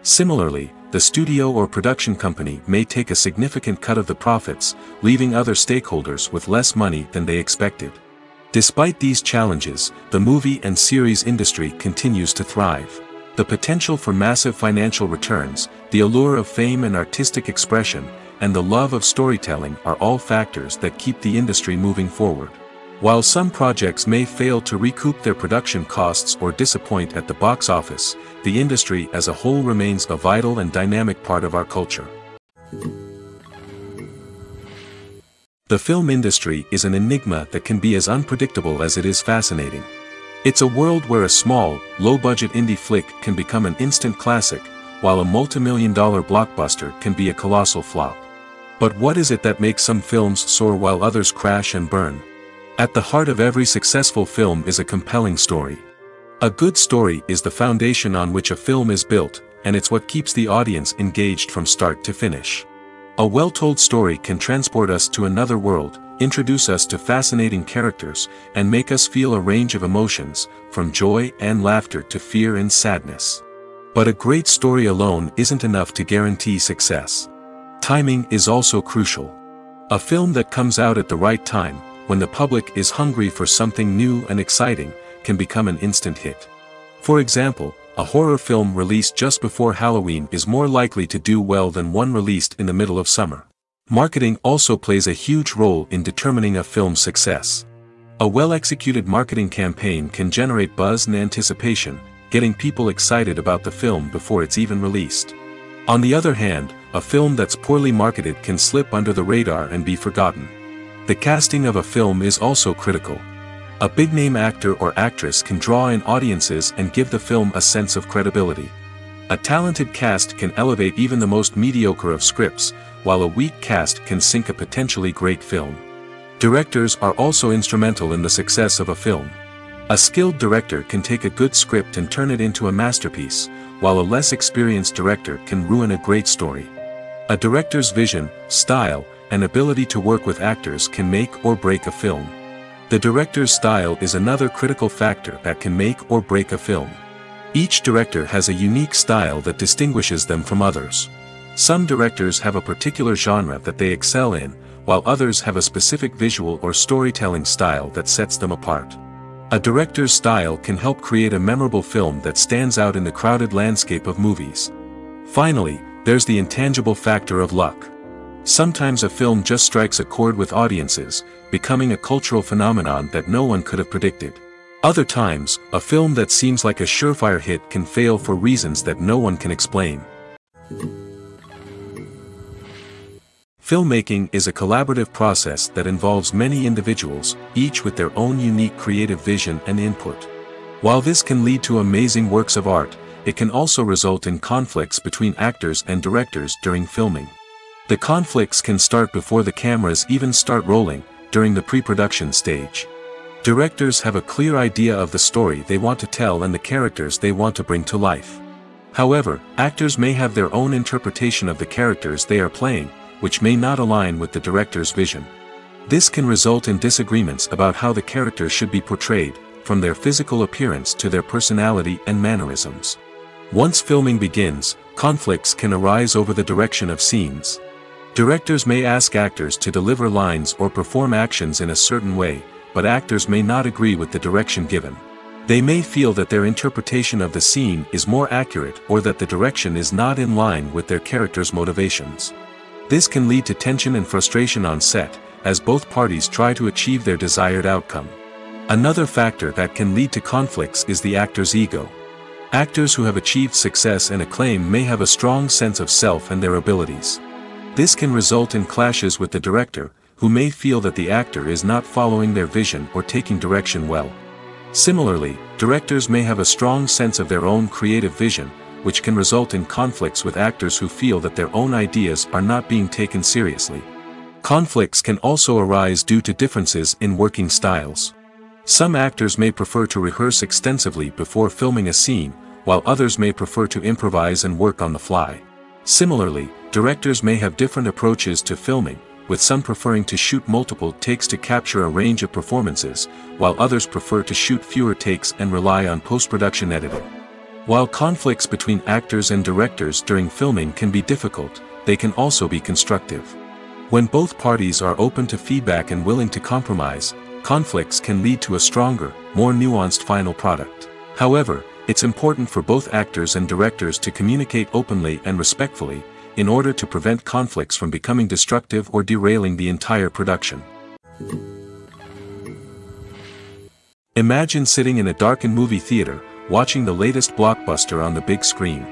Similarly, the studio or production company may take a significant cut of the profits, leaving other stakeholders with less money than they expected. Despite these challenges, the movie and series industry continues to thrive. The potential for massive financial returns, the allure of fame and artistic expression, and the love of storytelling are all factors that keep the industry moving forward. While some projects may fail to recoup their production costs or disappoint at the box office, the industry as a whole remains a vital and dynamic part of our culture. The film industry is an enigma that can be as unpredictable as it is fascinating. It's a world where a small, low-budget indie flick can become an instant classic, while a multi-million-dollar blockbuster can be a colossal flop. But what is it that makes some films soar while others crash and burn? At the heart of every successful film is a compelling story. A good story is the foundation on which a film is built, and it's what keeps the audience engaged from start to finish. A well-told story can transport us to another world, introduce us to fascinating characters, and make us feel a range of emotions, from joy and laughter to fear and sadness. But a great story alone isn't enough to guarantee success. Timing is also crucial. A film that comes out at the right time, when the public is hungry for something new and exciting, can become an instant hit. For example, a horror film released just before Halloween is more likely to do well than one released in the middle of summer. Marketing also plays a huge role in determining a film's success. A well-executed marketing campaign can generate buzz and anticipation, getting people excited about the film before it's even released. On the other hand, a film that's poorly marketed can slip under the radar and be forgotten. The casting of a film is also critical. A big-name actor or actress can draw in audiences and give the film a sense of credibility. A talented cast can elevate even the most mediocre of scripts, while a weak cast can sink a potentially great film. Directors are also instrumental in the success of a film. A skilled director can take a good script and turn it into a masterpiece, while a less experienced director can ruin a great story. A director's vision, style, and ability to work with actors can make or break a film. The director's style is another critical factor that can make or break a film. Each director has a unique style that distinguishes them from others. Some directors have a particular genre that they excel in, while others have a specific visual or storytelling style that sets them apart. A director's style can help create a memorable film that stands out in the crowded landscape of movies. Finally, there's the intangible factor of luck. Sometimes a film just strikes a chord with audiences, becoming a cultural phenomenon that no one could have predicted. Other times, a film that seems like a surefire hit can fail for reasons that no one can explain. Filmmaking is a collaborative process that involves many individuals, each with their own unique creative vision and input. While this can lead to amazing works of art, it can also result in conflicts between actors and directors during filming. The conflicts can start before the cameras even start rolling, during the pre-production stage. Directors have a clear idea of the story they want to tell and the characters they want to bring to life. However, actors may have their own interpretation of the characters they are playing, which may not align with the director's vision. This can result in disagreements about how the characters should be portrayed, from their physical appearance to their personality and mannerisms. Once filming begins, conflicts can arise over the direction of scenes. Directors may ask actors to deliver lines or perform actions in a certain way, but actors may not agree with the direction given. They may feel that their interpretation of the scene is more accurate or that the direction is not in line with their character's motivations. This can lead to tension and frustration on set, as both parties try to achieve their desired outcome. Another factor that can lead to conflicts is the actor's ego. Actors who have achieved success and acclaim may have a strong sense of self and their abilities. This can result in clashes with the director, who may feel that the actor is not following their vision or taking direction well. Similarly, directors may have a strong sense of their own creative vision, which can result in conflicts with actors who feel that their own ideas are not being taken seriously. Conflicts can also arise due to differences in working styles. Some actors may prefer to rehearse extensively before filming a scene, while others may prefer to improvise and work on the fly. Similarly, directors may have different approaches to filming, with some preferring to shoot multiple takes to capture a range of performances, while others prefer to shoot fewer takes and rely on post-production editing. While conflicts between actors and directors during filming can be difficult, they can also be constructive. When both parties are open to feedback and willing to compromise, conflicts can lead to a stronger, more nuanced final product. However, it's important for both actors and directors to communicate openly and respectfully, in order to prevent conflicts from becoming destructive or derailing the entire production. Imagine sitting in a darkened movie theater, watching the latest blockbuster on the big screen.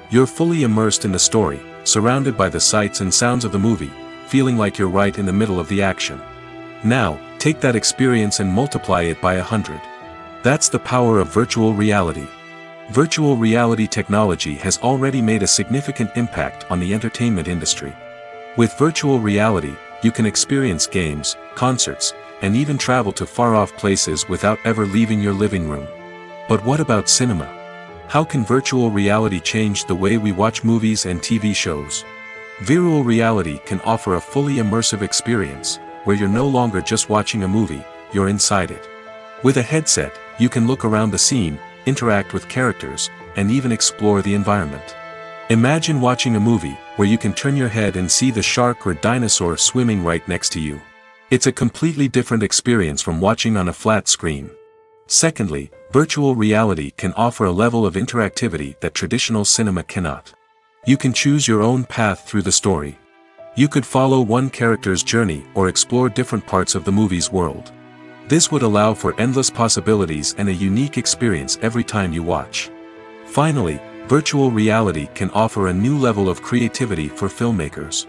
You're fully immersed in the story, surrounded by the sights and sounds of the movie, feeling like you're right in the middle of the action. Now, take that experience and multiply it by 100. That's the power of virtual reality. Virtual reality technology has already made a significant impact on the entertainment industry. With virtual reality, you can experience games, concerts, and even travel to far-off places without ever leaving your living room. But what about cinema? How can virtual reality change the way we watch movies and TV shows? Virtual reality can offer a fully immersive experience, where you're no longer just watching a movie, you're inside it. With a headset, you can look around the scene, interact with characters, and even explore the environment. Imagine watching a movie where you can turn your head and see the shark or dinosaur swimming right next to you. It's a completely different experience from watching on a flat screen. Secondly, virtual reality can offer a level of interactivity that traditional cinema cannot. You can choose your own path through the story. You could follow one character's journey or explore different parts of the movie's world. This would allow for endless possibilities and a unique experience every time you watch. Finally, virtual reality can offer a new level of creativity for filmmakers.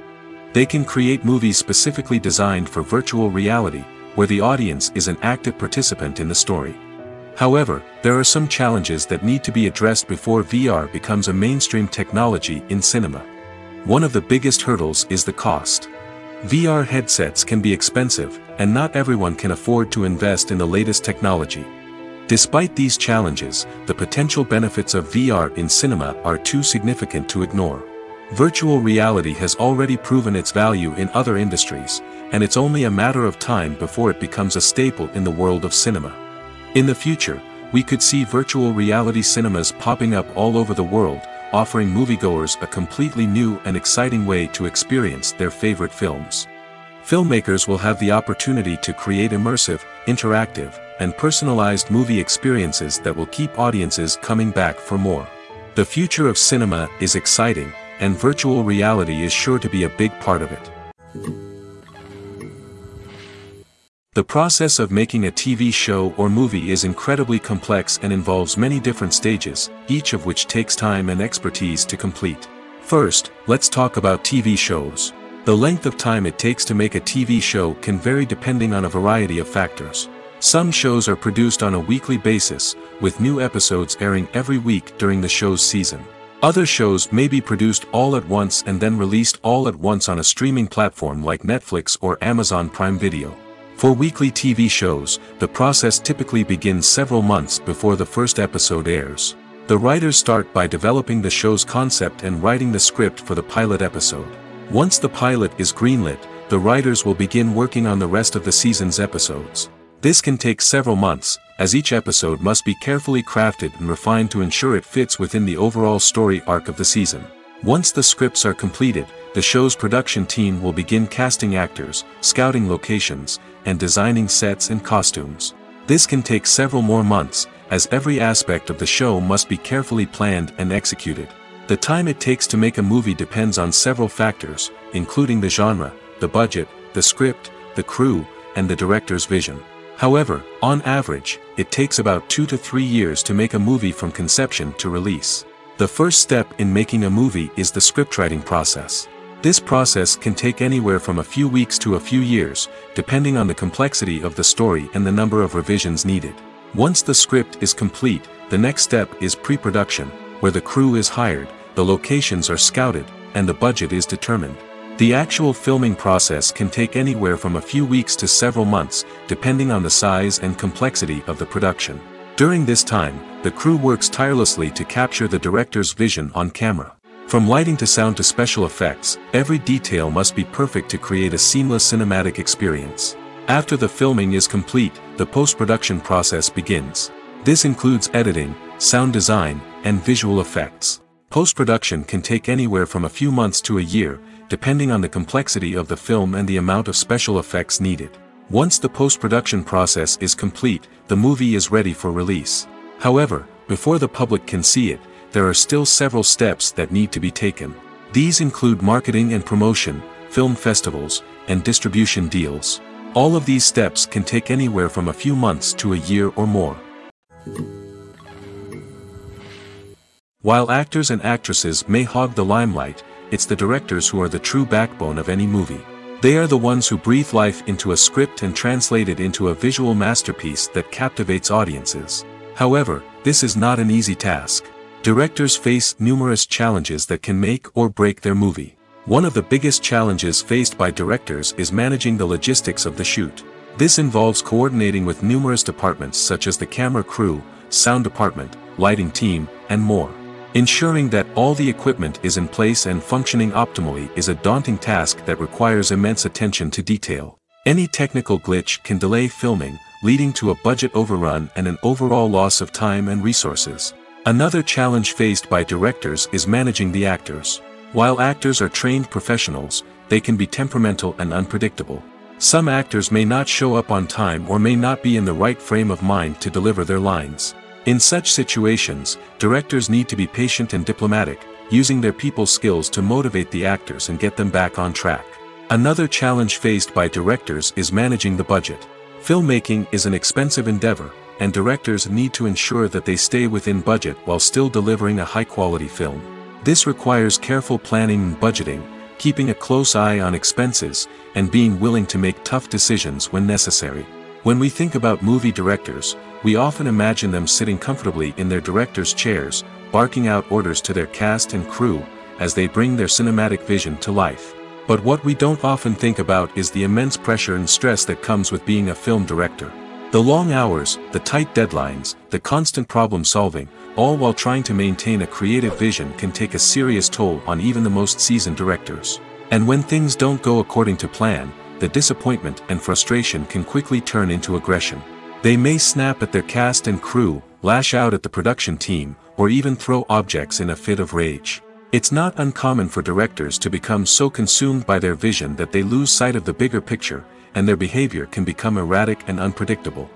They can create movies specifically designed for virtual reality, where the audience is an active participant in the story. However, there are some challenges that need to be addressed before VR becomes a mainstream technology in cinema. One of the biggest hurdles is the cost. VR headsets can be expensive, and not everyone can afford to invest in the latest technology. Despite these challenges, the potential benefits of VR in cinema are too significant to ignore. Virtual reality has already proven its value in other industries, and it's only a matter of time before it becomes a staple in the world of cinema. In the future, we could see virtual reality cinemas popping up all over the world, offering moviegoers a completely new and exciting way to experience their favorite films. Filmmakers will have the opportunity to create immersive, interactive, and personalized movie experiences that will keep audiences coming back for more. The future of cinema is exciting, and virtual reality is sure to be a big part of it. The process of making a TV show or movie is incredibly complex and involves many different stages, each of which takes time and expertise to complete. First, let's talk about TV shows. The length of time it takes to make a TV show can vary depending on a variety of factors. Some shows are produced on a weekly basis, with new episodes airing every week during the show's season. Other shows may be produced all at once and then released all at once on a streaming platform like Netflix or Amazon Prime Video. For weekly TV shows, the process typically begins several months before the first episode airs. The writers start by developing the show's concept and writing the script for the pilot episode. Once the pilot is greenlit, the writers will begin working on the rest of the season's episodes. This can take several months, as each episode must be carefully crafted and refined to ensure it fits within the overall story arc of the season. Once the scripts are completed, the show's production team will begin casting actors, scouting locations, and designing sets and costumes. This can take several more months, as every aspect of the show must be carefully planned and executed. The time it takes to make a movie depends on several factors, including the genre, the budget, the script, the crew, and the director's vision. However, on average, it takes about 2 to 3 years to make a movie from conception to release. The first step in making a movie is the scriptwriting process. This process can take anywhere from a few weeks to a few years, depending on the complexity of the story and the number of revisions needed. Once the script is complete, the next step is pre-production, where the crew is hired, the locations are scouted, and the budget is determined. The actual filming process can take anywhere from a few weeks to several months, depending on the size and complexity of the production. During this time, the crew works tirelessly to capture the director's vision on camera. From lighting to sound to special effects, every detail must be perfect to create a seamless cinematic experience. After the filming is complete, the post-production process begins. This includes editing, sound design, and visual effects. Post-production can take anywhere from a few months to a year, depending on the complexity of the film and the amount of special effects needed. Once the post-production process is complete, the movie is ready for release. However, before the public can see it, there are still several steps that need to be taken. These include marketing and promotion, film festivals, and distribution deals. All of these steps can take anywhere from a few months to a year or more. While actors and actresses may hog the limelight, it's the directors who are the true backbone of any movie. They are the ones who breathe life into a script and translate it into a visual masterpiece that captivates audiences. However, this is not an easy task. Directors face numerous challenges that can make or break their movie. One of the biggest challenges faced by directors is managing the logistics of the shoot. This involves coordinating with numerous departments such as the camera crew, sound department, lighting team, and more. Ensuring that all the equipment is in place and functioning optimally is a daunting task that requires immense attention to detail. Any technical glitch can delay filming, leading to a budget overrun and an overall loss of time and resources. Another challenge faced by directors is managing the actors. While actors are trained professionals, they can be temperamental and unpredictable. Some actors may not show up on time or may not be in the right frame of mind to deliver their lines. In such situations, directors need to be patient and diplomatic, using their people skills to motivate the actors and get them back on track. Another challenge faced by directors is managing the budget. Filmmaking is an expensive endeavor, and directors need to ensure that they stay within budget while still delivering a high-quality film. This requires careful planning and budgeting, keeping a close eye on expenses, and being willing to make tough decisions when necessary. When we think about movie directors, we often imagine them sitting comfortably in their director's chairs, barking out orders to their cast and crew, as they bring their cinematic vision to life. But what we don't often think about is the immense pressure and stress that comes with being a film director. The long hours, the tight deadlines, the constant problem solving, all while trying to maintain a creative vision can take a serious toll on even the most seasoned directors. And when things don't go according to plan, the disappointment and frustration can quickly turn into aggression. They may snap at their cast and crew, lash out at the production team, or even throw objects in a fit of rage. It's not uncommon for directors to become so consumed by their vision that they lose sight of the bigger picture, and their behavior can become erratic and unpredictable.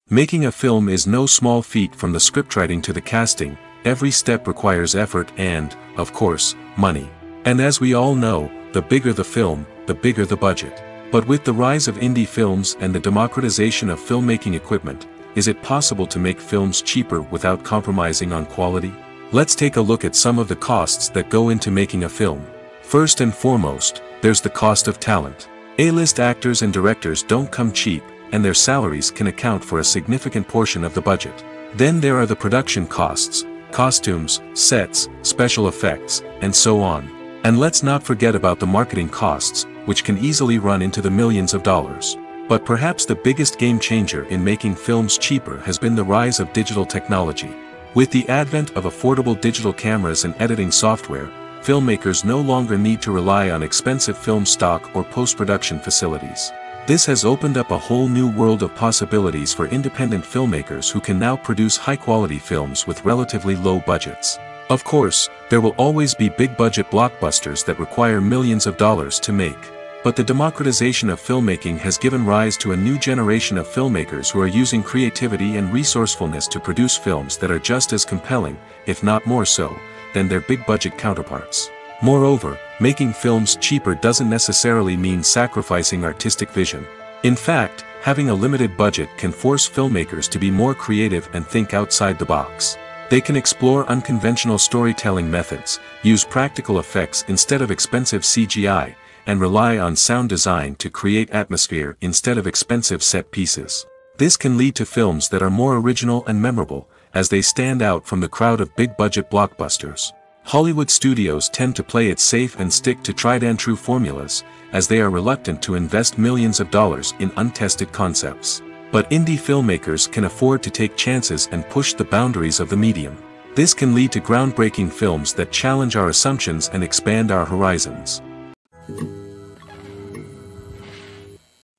Making a film is no small feat. From the scriptwriting to the casting, every step requires effort and, of course, money. And as we all know, the bigger the film, the bigger the budget. But with the rise of indie films and the democratization of filmmaking equipment, is it possible to make films cheaper without compromising on quality? Let's take a look at some of the costs that go into making a film. First and foremost, there's the cost of talent. A-list actors and directors don't come cheap, and their salaries can account for a significant portion of the budget. Then there are the production costs, costumes, sets, special effects, and so on. And let's not forget about the marketing costs, which can easily run into the millions of dollars. But perhaps the biggest game changer in making films cheaper has been the rise of digital technology. With the advent of affordable digital cameras and editing software, filmmakers no longer need to rely on expensive film stock or post-production facilities. This has opened up a whole new world of possibilities for independent filmmakers who can now produce high-quality films with relatively low budgets. Of course, there will always be big-budget blockbusters that require millions of dollars to make. But the democratization of filmmaking has given rise to a new generation of filmmakers who are using creativity and resourcefulness to produce films that are just as compelling, if not more so, than their big-budget counterparts. Moreover, making films cheaper doesn't necessarily mean sacrificing artistic vision. In fact, having a limited budget can force filmmakers to be more creative and think outside the box. They can explore unconventional storytelling methods, use practical effects instead of expensive CGI, and rely on sound design to create atmosphere instead of expensive set pieces. This can lead to films that are more original and memorable, as they stand out from the crowd of big-budget blockbusters. Hollywood studios tend to play it safe and stick to tried-and-true formulas, as they are reluctant to invest millions of dollars in untested concepts. But indie filmmakers can afford to take chances and push the boundaries of the medium. This can lead to groundbreaking films that challenge our assumptions and expand our horizons.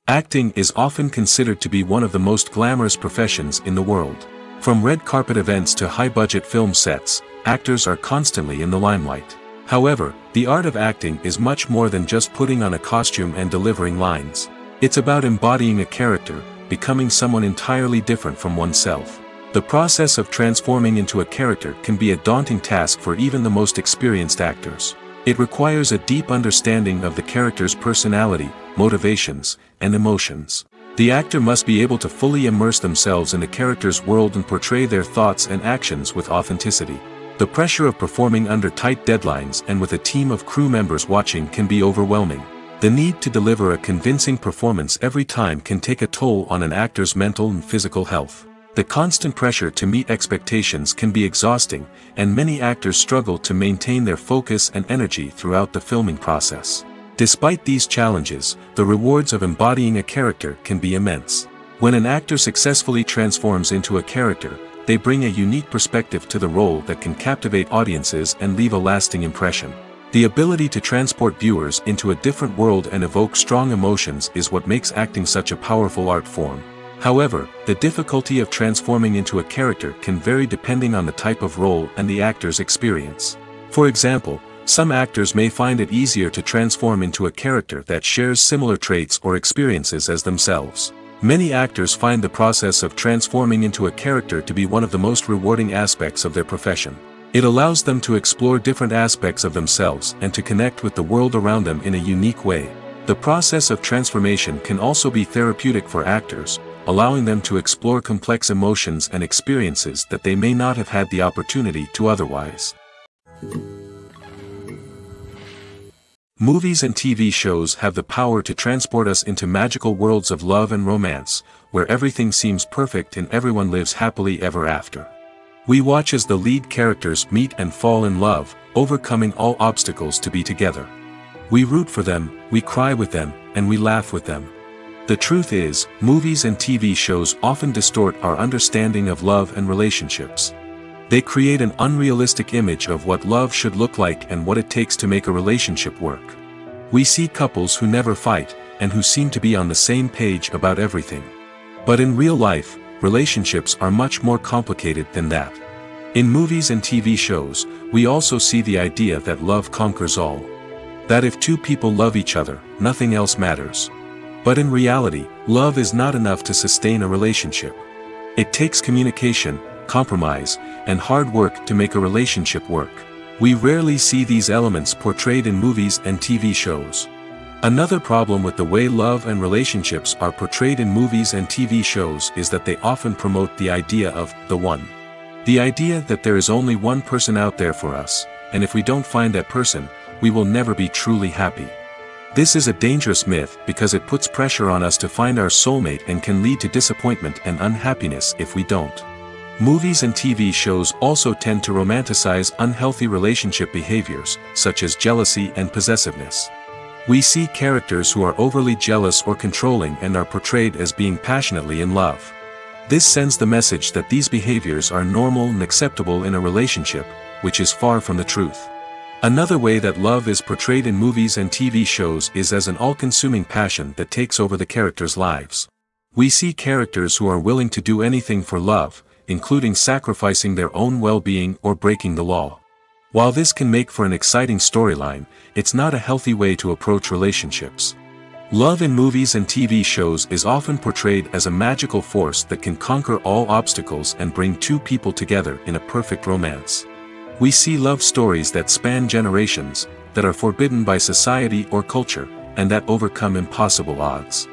Acting is often considered to be one of the most glamorous professions in the world. From red carpet events to high-budget film sets, actors are constantly in the limelight. However, the art of acting is much more than just putting on a costume and delivering lines. It's about embodying a character, becoming someone entirely different from oneself. The process of transforming into a character can be a daunting task for even the most experienced actors. It requires a deep understanding of the character's personality, motivations, and emotions. The actor must be able to fully immerse themselves in the character's world and portray their thoughts and actions with authenticity. The pressure of performing under tight deadlines and with a team of crew members watching can be overwhelming. The need to deliver a convincing performance every time can take a toll on an actor's mental and physical health. The constant pressure to meet expectations can be exhausting, and many actors struggle to maintain their focus and energy throughout the filming process. Despite these challenges, the rewards of embodying a character can be immense. When an actor successfully transforms into a character, they bring a unique perspective to the role that can captivate audiences and leave a lasting impression. The ability to transport viewers into a different world and evoke strong emotions is what makes acting such a powerful art form. However, the difficulty of transforming into a character can vary depending on the type of role and the actor's experience. For example, some actors may find it easier to transform into a character that shares similar traits or experiences as themselves. Many actors find the process of transforming into a character to be one of the most rewarding aspects of their profession. It allows them to explore different aspects of themselves and to connect with the world around them in a unique way. The process of transformation can also be therapeutic for actors, allowing them to explore complex emotions and experiences that they may not have had the opportunity to otherwise. Movies and TV shows have the power to transport us into magical worlds of love and romance, where everything seems perfect and everyone lives happily ever after. We watch as the lead characters meet and fall in love, overcoming all obstacles to be together. We root for them, we cry with them, and we laugh with them. The truth is, movies and TV shows often distort our understanding of love and relationships. They create an unrealistic image of what love should look like and what it takes to make a relationship work. We see couples who never fight, and who seem to be on the same page about everything. But in real life, relationships are much more complicated than that. In movies and TV shows, we also see the idea that love conquers all. That if two people love each other, nothing else matters. But in reality, love is not enough to sustain a relationship. It takes communication, compromise, and hard work to make a relationship work. We rarely see these elements portrayed in movies and TV shows. Another problem with the way love and relationships are portrayed in movies and TV shows is that they often promote the idea of the one. The idea that there is only one person out there for us, and if we don't find that person, we will never be truly happy. This is a dangerous myth because it puts pressure on us to find our soulmate and can lead to disappointment and unhappiness if we don't. Movies and TV shows also tend to romanticize unhealthy relationship behaviors, such as jealousy and possessiveness. We see characters who are overly jealous or controlling and are portrayed as being passionately in love. This sends the message that these behaviors are normal and acceptable in a relationship, which is far from the truth. Another way that love is portrayed in movies and TV shows is as an all-consuming passion that takes over the characters' lives. We see characters who are willing to do anything for love, including sacrificing their own well-being or breaking the law. While this can make for an exciting storyline, it's not a healthy way to approach relationships. Love in movies and TV shows is often portrayed as a magical force that can conquer all obstacles and bring two people together in a perfect romance. We see love stories that span generations, that are forbidden by society or culture, and that overcome impossible odds.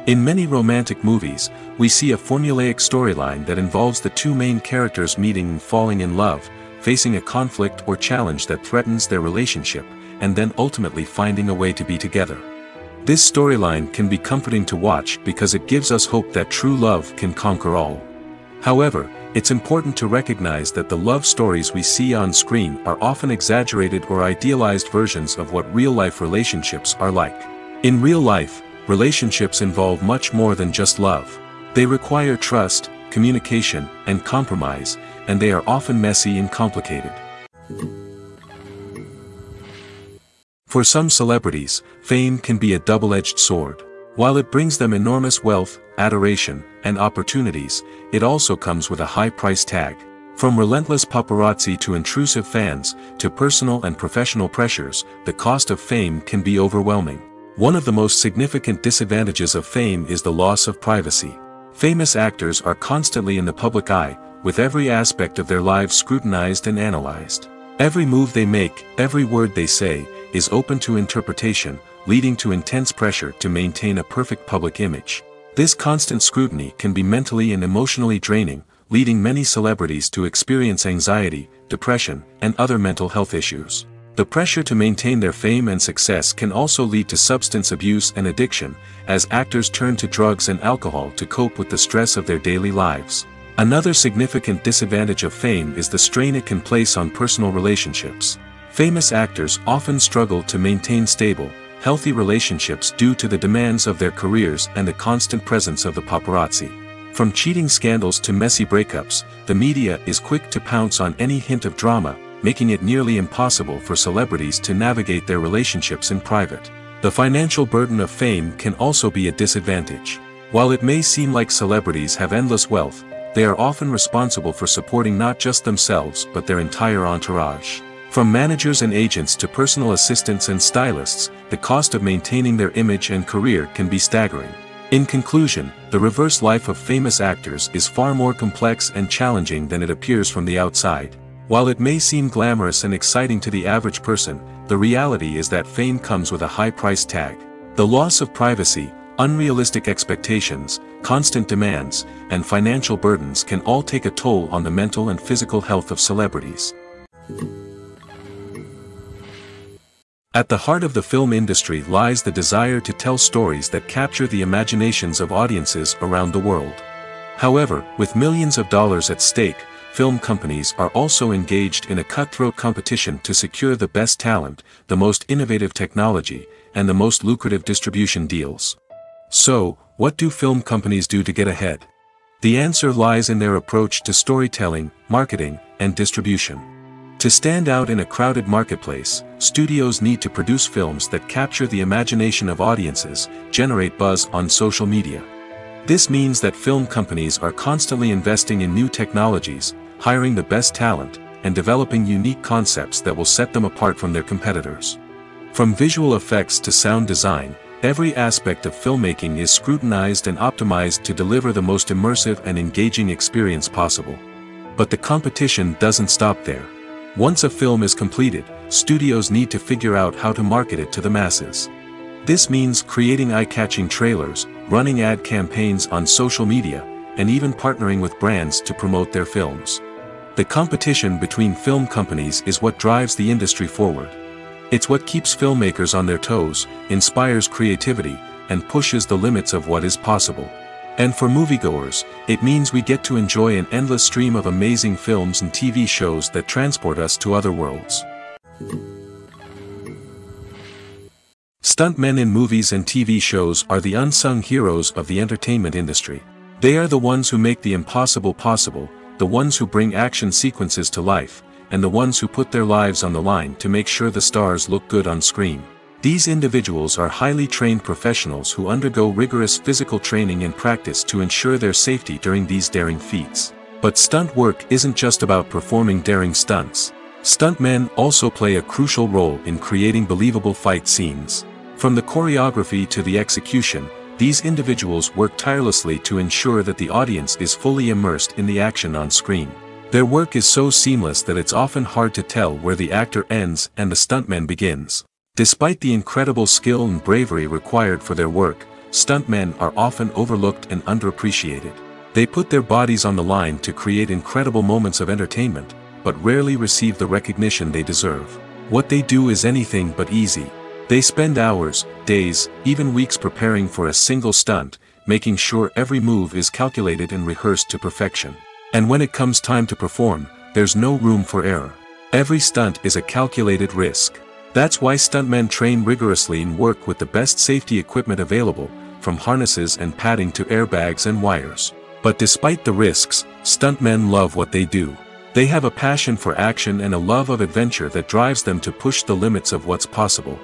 In many romantic movies, we see a formulaic storyline that involves the two main characters meeting and falling in love, facing a conflict or challenge that threatens their relationship, and then ultimately finding a way to be together. This storyline can be comforting to watch because it gives us hope that true love can conquer all. However, it's important to recognize that the love stories we see on screen are often exaggerated or idealized versions of what real-life relationships are like. In real life, relationships involve much more than just love. They require trust, communication, and compromise, and they are often messy and complicated. For some celebrities, fame can be a double-edged sword. While it brings them enormous wealth, adoration, and opportunities, it also comes with a high price tag. From relentless paparazzi to intrusive fans, to personal and professional pressures, the cost of fame can be overwhelming. One of the most significant disadvantages of fame is the loss of privacy. Famous actors are constantly in the public eye, with every aspect of their lives scrutinized and analyzed. Every move they make, every word they say, is open to interpretation, leading to intense pressure to maintain a perfect public image. This constant scrutiny can be mentally and emotionally draining, leading many celebrities to experience anxiety, depression, and other mental health issues. The pressure to maintain their fame and success can also lead to substance abuse and addiction, as actors turn to drugs and alcohol to cope with the stress of their daily lives. Another significant disadvantage of fame is the strain it can place on personal relationships. Famous actors often struggle to maintain stable, healthy relationships due to the demands of their careers and the constant presence of the paparazzi. From cheating scandals to messy breakups, the media is quick to pounce on any hint of drama, making it nearly impossible for celebrities to navigate their relationships in private. The financial burden of fame can also be a disadvantage. While it may seem like celebrities have endless wealth, they are often responsible for supporting not just themselves but their entire entourage. From managers and agents to personal assistants and stylists, the cost of maintaining their image and career can be staggering. In conclusion, the reverse life of famous actors is far more complex and challenging than it appears from the outside. While it may seem glamorous and exciting to the average person, the reality is that fame comes with a high price tag. The loss of privacy, unrealistic expectations, constant demands, and financial burdens can all take a toll on the mental and physical health of celebrities. At the heart of the film industry lies the desire to tell stories that capture the imaginations of audiences around the world. However, with millions of dollars at stake, film companies are also engaged in a cutthroat competition to secure the best talent, the most innovative technology, and the most lucrative distribution deals. So, what do film companies do to get ahead? The answer lies in their approach to storytelling, marketing, and distribution. To stand out in a crowded marketplace, studios need to produce films that capture the imagination of audiences, generate buzz on social media. This means that film companies are constantly investing in new technologies, hiring the best talent, and developing unique concepts that will set them apart from their competitors. From visual effects to sound design, every aspect of filmmaking is scrutinized and optimized to deliver the most immersive and engaging experience possible. But the competition doesn't stop there. Once a film is completed, studios need to figure out how to market it to the masses. This means creating eye-catching trailers, running ad campaigns on social media, and even partnering with brands to promote their films. The competition between film companies is what drives the industry forward. It's what keeps filmmakers on their toes, inspires creativity, and pushes the limits of what is possible. And for moviegoers, it means we get to enjoy an endless stream of amazing films and TV shows that transport us to other worlds. Stuntmen in movies and TV shows are the unsung heroes of the entertainment industry. They are the ones who make the impossible possible, the ones who bring action sequences to life, and the ones who put their lives on the line to make sure the stars look good on screen. These individuals are highly trained professionals who undergo rigorous physical training and practice to ensure their safety during these daring feats. But stunt work isn't just about performing daring stunts. Stuntmen also play a crucial role in creating believable fight scenes. From the choreography to the execution, these individuals work tirelessly to ensure that the audience is fully immersed in the action on screen. Their work is so seamless that it's often hard to tell where the actor ends and the stuntman begins. Despite the incredible skill and bravery required for their work, stuntmen are often overlooked and underappreciated. They put their bodies on the line to create incredible moments of entertainment, but rarely receive the recognition they deserve. What they do is anything but easy. They spend hours, days, even weeks preparing for a single stunt, making sure every move is calculated and rehearsed to perfection. And when it comes time to perform, there's no room for error. Every stunt is a calculated risk. That's why stuntmen train rigorously and work with the best safety equipment available, from harnesses and padding to airbags and wires. But despite the risks, stuntmen love what they do. They have a passion for action and a love of adventure that drives them to push the limits of what's possible.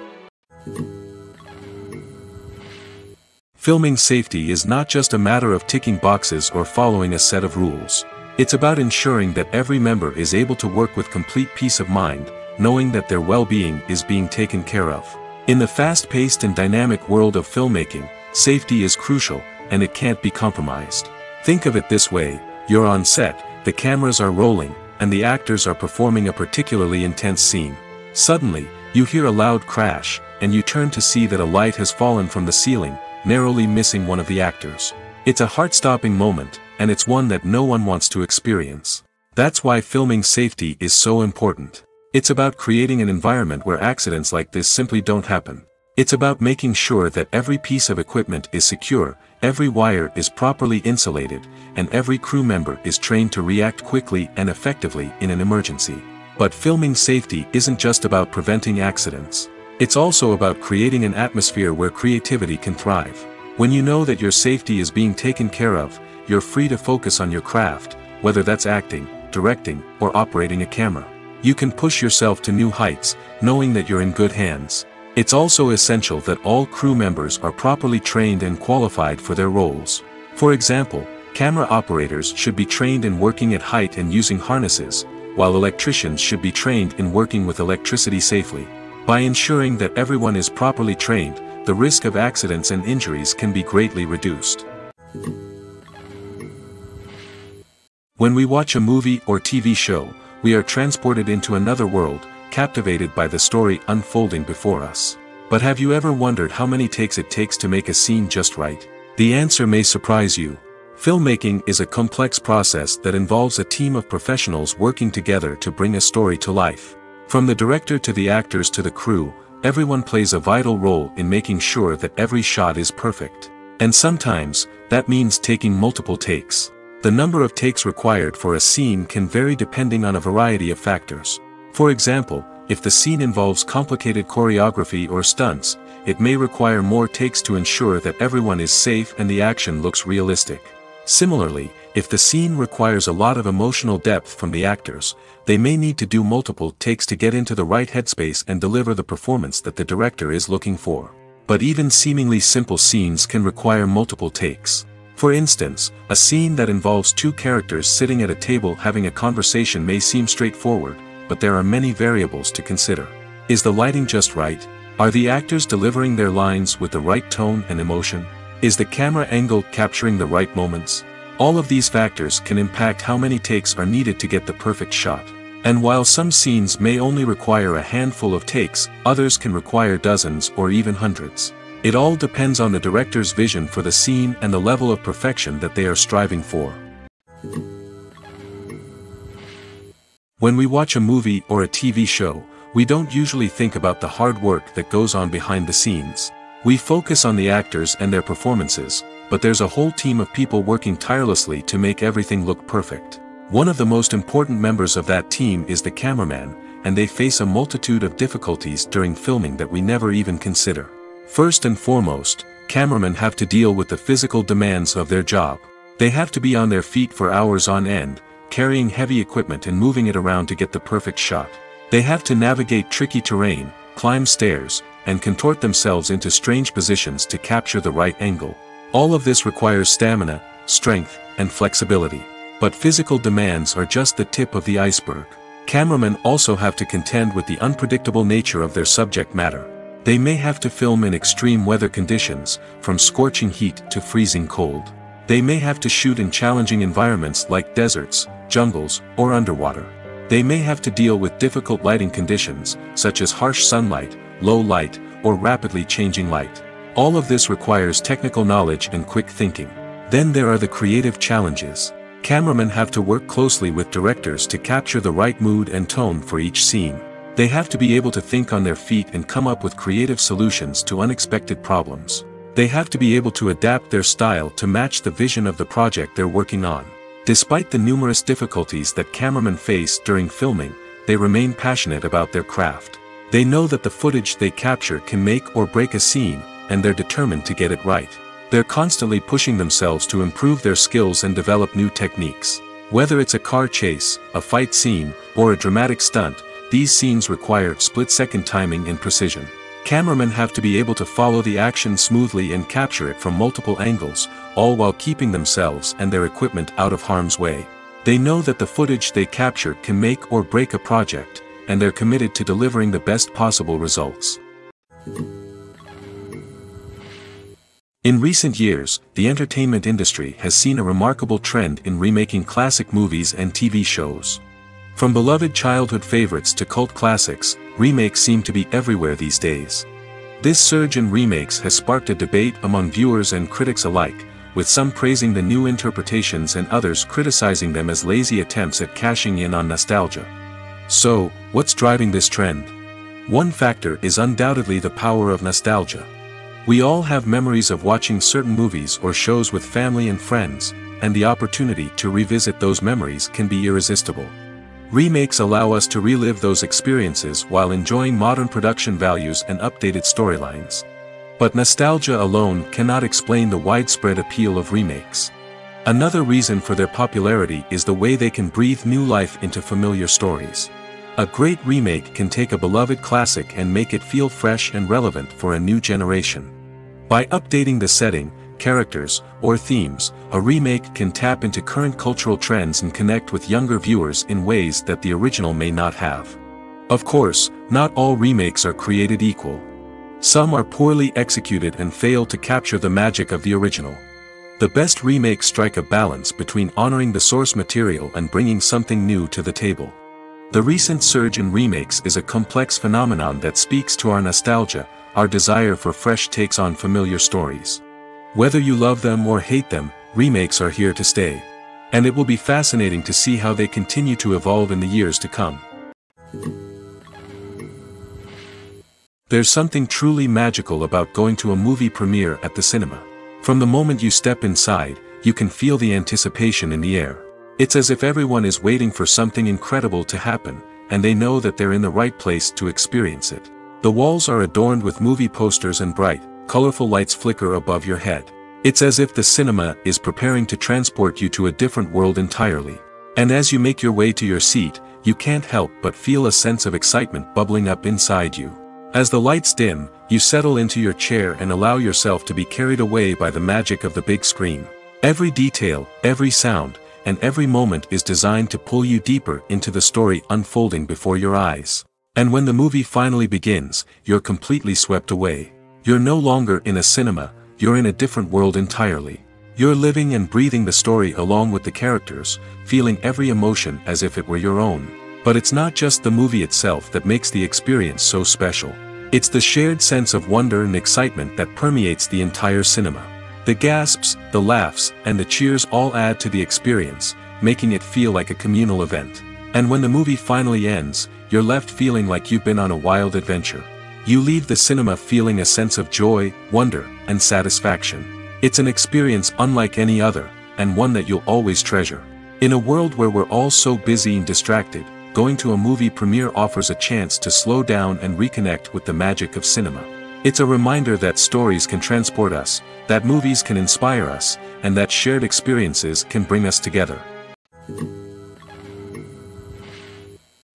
Filming safety is not just a matter of ticking boxes or following a set of rules. It's about ensuring that every member is able to work with complete peace of mind, knowing that their well-being is being taken care of. In the fast-paced and dynamic world of filmmaking, safety is crucial, and it can't be compromised. Think of it this way: you're on set, the cameras are rolling, and the actors are performing a particularly intense scene. Suddenly, you hear a loud crash, and you turn to see that a light has fallen from the ceiling, narrowly missing one of the actors. It's a heart-stopping moment, and it's one that no one wants to experience. That's why filming safety is so important. It's about creating an environment where accidents like this simply don't happen. It's about making sure that every piece of equipment is secure, every wire is properly insulated, and every crew member is trained to react quickly and effectively in an emergency. But filming safety isn't just about preventing accidents. It's also about creating an atmosphere where creativity can thrive. When you know that your safety is being taken care of, you're free to focus on your craft, whether that's acting, directing, or operating a camera. You can push yourself to new heights, knowing that you're in good hands. It's also essential that all crew members are properly trained and qualified for their roles. For example, camera operators should be trained in working at height and using harnesses, while electricians should be trained in working with electricity safely. By ensuring that everyone is properly trained, the risk of accidents and injuries can be greatly reduced. When we watch a movie or TV show, we are transported into another world, captivated by the story unfolding before us. But have you ever wondered how many takes it takes to make a scene just right? The answer may surprise you. Filmmaking is a complex process that involves a team of professionals working together to bring a story to life. From the director to the actors to the crew, everyone plays a vital role in making sure that every shot is perfect. And sometimes, that means taking multiple takes. The number of takes required for a scene can vary depending on a variety of factors. For example, if the scene involves complicated choreography or stunts, it may require more takes to ensure that everyone is safe and the action looks realistic. Similarly, if the scene requires a lot of emotional depth from the actors, they may need to do multiple takes to get into the right headspace and deliver the performance that the director is looking for. But even seemingly simple scenes can require multiple takes. For instance, a scene that involves two characters sitting at a table having a conversation may seem straightforward, but there are many variables to consider. Is the lighting just right? Are the actors delivering their lines with the right tone and emotion? Is the camera angle capturing the right moments? All of these factors can impact how many takes are needed to get the perfect shot. And while some scenes may only require a handful of takes, others can require dozens or even hundreds. It all depends on the director's vision for the scene and the level of perfection that they are striving for. When we watch a movie or a TV show, we don't usually think about the hard work that goes on behind the scenes. We focus on the actors and their performances, but there's a whole team of people working tirelessly to make everything look perfect. One of the most important members of that team is the cameraman, and they face a multitude of difficulties during filming that we never even consider. First and foremost, cameramen have to deal with the physical demands of their job. They have to be on their feet for hours on end, carrying heavy equipment and moving it around to get the perfect shot. They have to navigate tricky terrain, climb stairs, and contort themselves into strange positions to capture the right angle. All of this requires stamina, strength, and flexibility. But physical demands are just the tip of the iceberg. Cameramen also have to contend with the unpredictable nature of their subject matter. They may have to film in extreme weather conditions, from scorching heat to freezing cold. They may have to shoot in challenging environments like deserts, jungles, or underwater. They may have to deal with difficult lighting conditions, such as harsh sunlight, low light, or rapidly changing light. All of this requires technical knowledge and quick thinking. Then there are the creative challenges. Cameramen have to work closely with directors to capture the right mood and tone for each scene. They have to be able to think on their feet and come up with creative solutions to unexpected problems. They have to be able to adapt their style to match the vision of the project they're working on. Despite the numerous difficulties that cameramen face during filming, they remain passionate about their craft. They know that the footage they capture can make or break a scene, and they're determined to get it right. They're constantly pushing themselves to improve their skills and develop new techniques. Whether it's a car chase, a fight scene, or a dramatic stunt, these scenes require split-second timing and precision. Cameramen have to be able to follow the action smoothly and capture it from multiple angles, all while keeping themselves and their equipment out of harm's way. They know that the footage they capture can make or break a project, and they're committed to delivering the best possible results. In recent years, the entertainment industry has seen a remarkable trend in remaking classic movies and TV shows. From beloved childhood favorites to cult classics, remakes seem to be everywhere these days. This surge in remakes has sparked a debate among viewers and critics alike, with some praising the new interpretations and others criticizing them as lazy attempts at cashing in on nostalgia. So, what's driving this trend? One factor is undoubtedly the power of nostalgia. We all have memories of watching certain movies or shows with family and friends, and the opportunity to revisit those memories can be irresistible. Remakes allow us to relive those experiences while enjoying modern production values and updated storylines. But nostalgia alone cannot explain the widespread appeal of remakes. Another reason for their popularity is the way they can breathe new life into familiar stories. A great remake can take a beloved classic and make it feel fresh and relevant for a new generation. By updating the setting, characters, or themes, a remake can tap into current cultural trends and connect with younger viewers in ways that the original may not have. Of course, not all remakes are created equal. Some are poorly executed and fail to capture the magic of the original. The best remakes strike a balance between honoring the source material and bringing something new to the table. The recent surge in remakes is a complex phenomenon that speaks to our nostalgia, our desire for fresh takes on familiar stories. Whether you love them or hate them, remakes are here to stay. And it will be fascinating to see how they continue to evolve in the years to come. There's something truly magical about going to a movie premiere at the cinema. From the moment you step inside, you can feel the anticipation in the air. It's as if everyone is waiting for something incredible to happen, and they know that they're in the right place to experience it. The walls are adorned with movie posters and bright, colorful lights flicker above your head. It's as if the cinema is preparing to transport you to a different world entirely. And as you make your way to your seat, you can't help but feel a sense of excitement bubbling up inside you. As the lights dim, you settle into your chair and allow yourself to be carried away by the magic of the big screen. Every detail, every sound, and every moment is designed to pull you deeper into the story unfolding before your eyes. And when the movie finally begins, you're completely swept away. You're no longer in a cinema, you're in a different world entirely. You're living and breathing the story along with the characters, feeling every emotion as if it were your own. But it's not just the movie itself that makes the experience so special. It's the shared sense of wonder and excitement that permeates the entire cinema. The gasps, the laughs, and the cheers all add to the experience, making it feel like a communal event. And when the movie finally ends, you're left feeling like you've been on a wild adventure. You leave the cinema feeling a sense of joy, wonder, and satisfaction. It's an experience unlike any other, and one that you'll always treasure. In a world where we're all so busy and distracted, going to a movie premiere offers a chance to slow down and reconnect with the magic of cinema. It's a reminder that stories can transport us, that movies can inspire us, and that shared experiences can bring us together.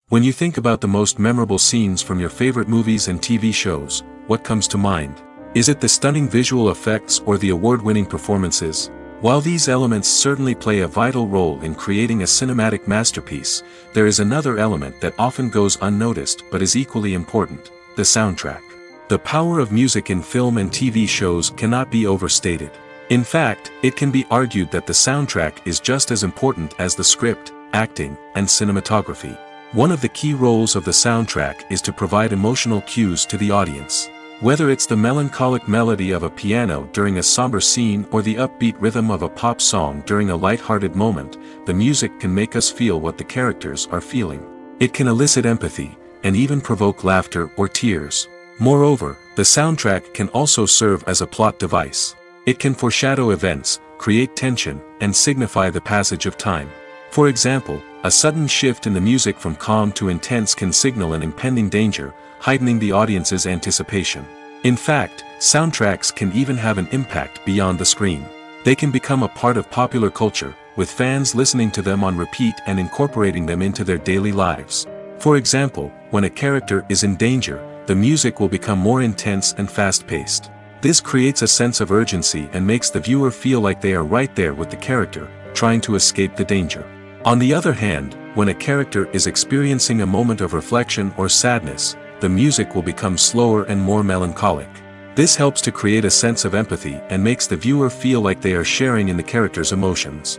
When you think about the most memorable scenes from your favorite movies and TV shows, what comes to mind? Is it the stunning visual effects or the award-winning performances? While these elements certainly play a vital role in creating a cinematic masterpiece, there is another element that often goes unnoticed but is equally important: the soundtrack. The power of music in film and TV shows cannot be overstated. In fact, it can be argued that the soundtrack is just as important as the script, acting, and cinematography. One of the key roles of the soundtrack is to provide emotional cues to the audience. Whether it's the melancholic melody of a piano during a somber scene or the upbeat rhythm of a pop song during a light-hearted moment, the music can make us feel what the characters are feeling. It can elicit empathy, and even provoke laughter or tears. Moreover, the soundtrack can also serve as a plot device. It can foreshadow events, create tension, and signify the passage of time. For example, a sudden shift in the music from calm to intense can signal an impending danger, heightening the audience's anticipation. In fact, soundtracks can even have an impact beyond the screen. They can become a part of popular culture, with fans listening to them on repeat and incorporating them into their daily lives. For example, when a character is in danger, the music will become more intense and fast-paced. This creates a sense of urgency and makes the viewer feel like they are right there with the character, trying to escape the danger. On the other hand, when a character is experiencing a moment of reflection or sadness, the music will become slower and more melancholic. This helps to create a sense of empathy and makes the viewer feel like they are sharing in the character's emotions.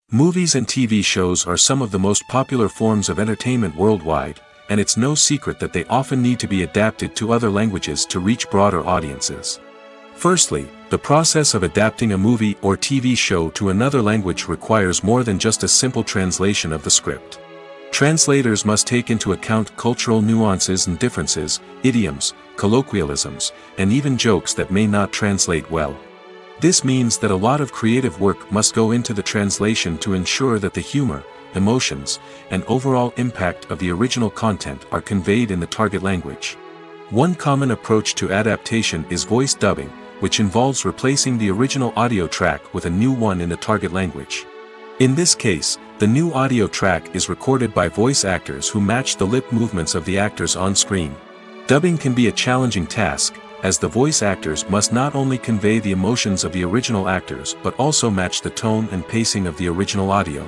Movies and TV shows are some of the most popular forms of entertainment worldwide, and it's no secret that they often need to be adapted to other languages to reach broader audiences. Firstly, the process of adapting a movie or TV show to another language requires more than just a simple translation of the script. Translators must take into account cultural nuances and differences, idioms, colloquialisms, and even jokes that may not translate well. This means that a lot of creative work must go into the translation to ensure that the humor, emotions, and overall impact of the original content are conveyed in the target language. One common approach to adaptation is voice dubbing, which involves replacing the original audio track with a new one in the target language. In this case, the new audio track is recorded by voice actors who match the lip movements of the actors on screen. Dubbing can be a challenging task, as the voice actors must not only convey the emotions of the original actors but also match the tone and pacing of the original audio.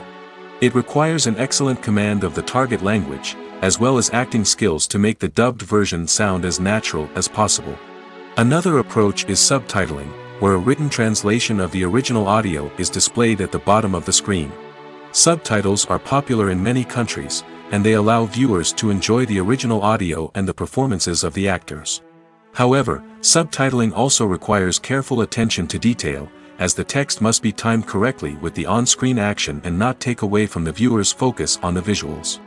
It requires an excellent command of the target language, as well as acting skills to make the dubbed version sound as natural as possible. Another approach is subtitling, where a written translation of the original audio is displayed at the bottom of the screen. Subtitles are popular in many countries, and they allow viewers to enjoy the original audio and the performances of the actors. However, subtitling also requires careful attention to detail, as the text must be timed correctly with the on-screen action and not take away from the viewer's focus on the visuals.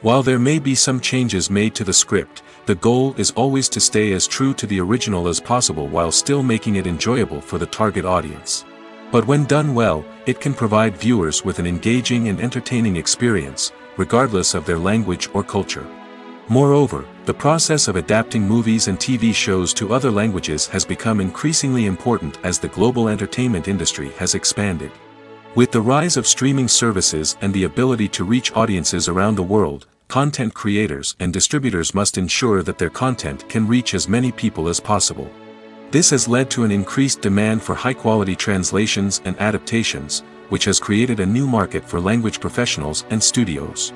While there may be some changes made to the script, the goal is always to stay as true to the original as possible while still making it enjoyable for the target audience. But when done well, it can provide viewers with an engaging and entertaining experience, regardless of their language or culture. Moreover, the process of adapting movies and TV shows to other languages has become increasingly important as the global entertainment industry has expanded. With the rise of streaming services and the ability to reach audiences around the world, content creators and distributors must ensure that their content can reach as many people as possible. This has led to an increased demand for high-quality translations and adaptations, which has created a new market for language professionals and studios.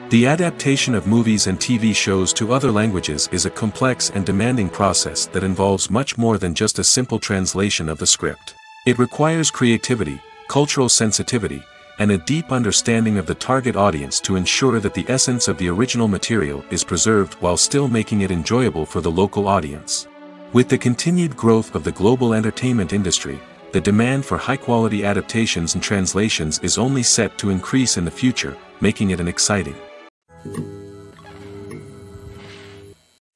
The adaptation of movies and TV shows to other languages is a complex and demanding process that involves much more than just a simple translation of the script. It requires creativity, cultural sensitivity, and a deep understanding of the target audience to ensure that the essence of the original material is preserved while still making it enjoyable for the local audience. With the continued growth of the global entertainment industry, the demand for high-quality adaptations and translations is only set to increase in the future, making it exciting.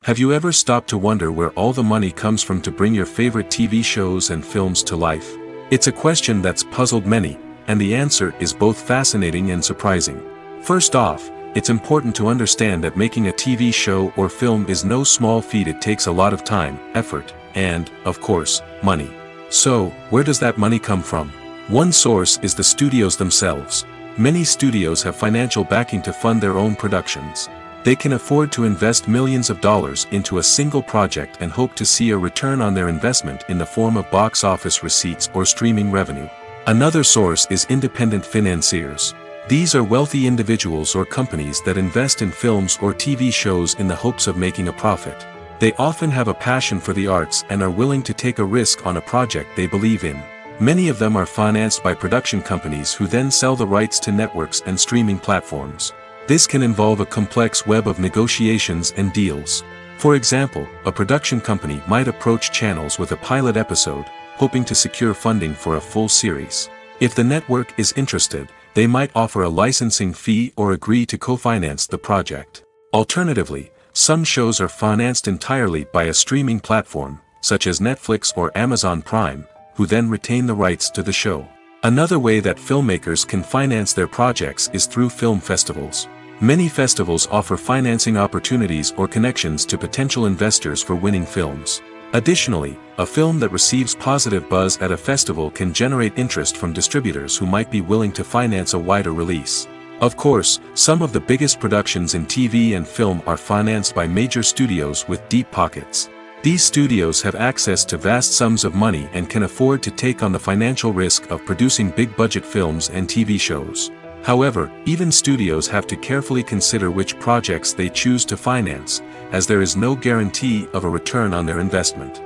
Have you ever stopped to wonder where all the money comes from to bring your favorite TV shows and films to life? It's a question that's puzzled many, and the answer is both fascinating and surprising. First off, it's important to understand that making a TV show or film is no small feat. It takes a lot of time, effort, and, of course, money. So, where does that money come from? One source is the studios themselves. Many studios have financial backing to fund their own productions. They can afford to invest millions of dollars into a single project and hope to see a return on their investment in the form of box office receipts or streaming revenue. Another source is independent financiers. These are wealthy individuals or companies that invest in films or TV shows in the hopes of making a profit. They often have a passion for the arts and are willing to take a risk on a project they believe in. Many of them are financed by production companies who then sell the rights to networks and streaming platforms. This can involve a complex web of negotiations and deals. For example, a production company might approach channels with a pilot episode, hoping to secure funding for a full series. If the network is interested, they might offer a licensing fee or agree to co-finance the project. Alternatively, some shows are financed entirely by a streaming platform, such as Netflix or Amazon Prime, who then retain the rights to the show. Another way that filmmakers can finance their projects is through film festivals. Many festivals offer financing opportunities or connections to potential investors for winning films. Additionally, a film that receives positive buzz at a festival can generate interest from distributors who might be willing to finance a wider release. Of course, some of the biggest productions in TV and film are financed by major studios with deep pockets. These studios have access to vast sums of money and can afford to take on the financial risk of producing big-budget films and TV shows. However, even studios have to carefully consider which projects they choose to finance, as there is no guarantee of a return on their investment.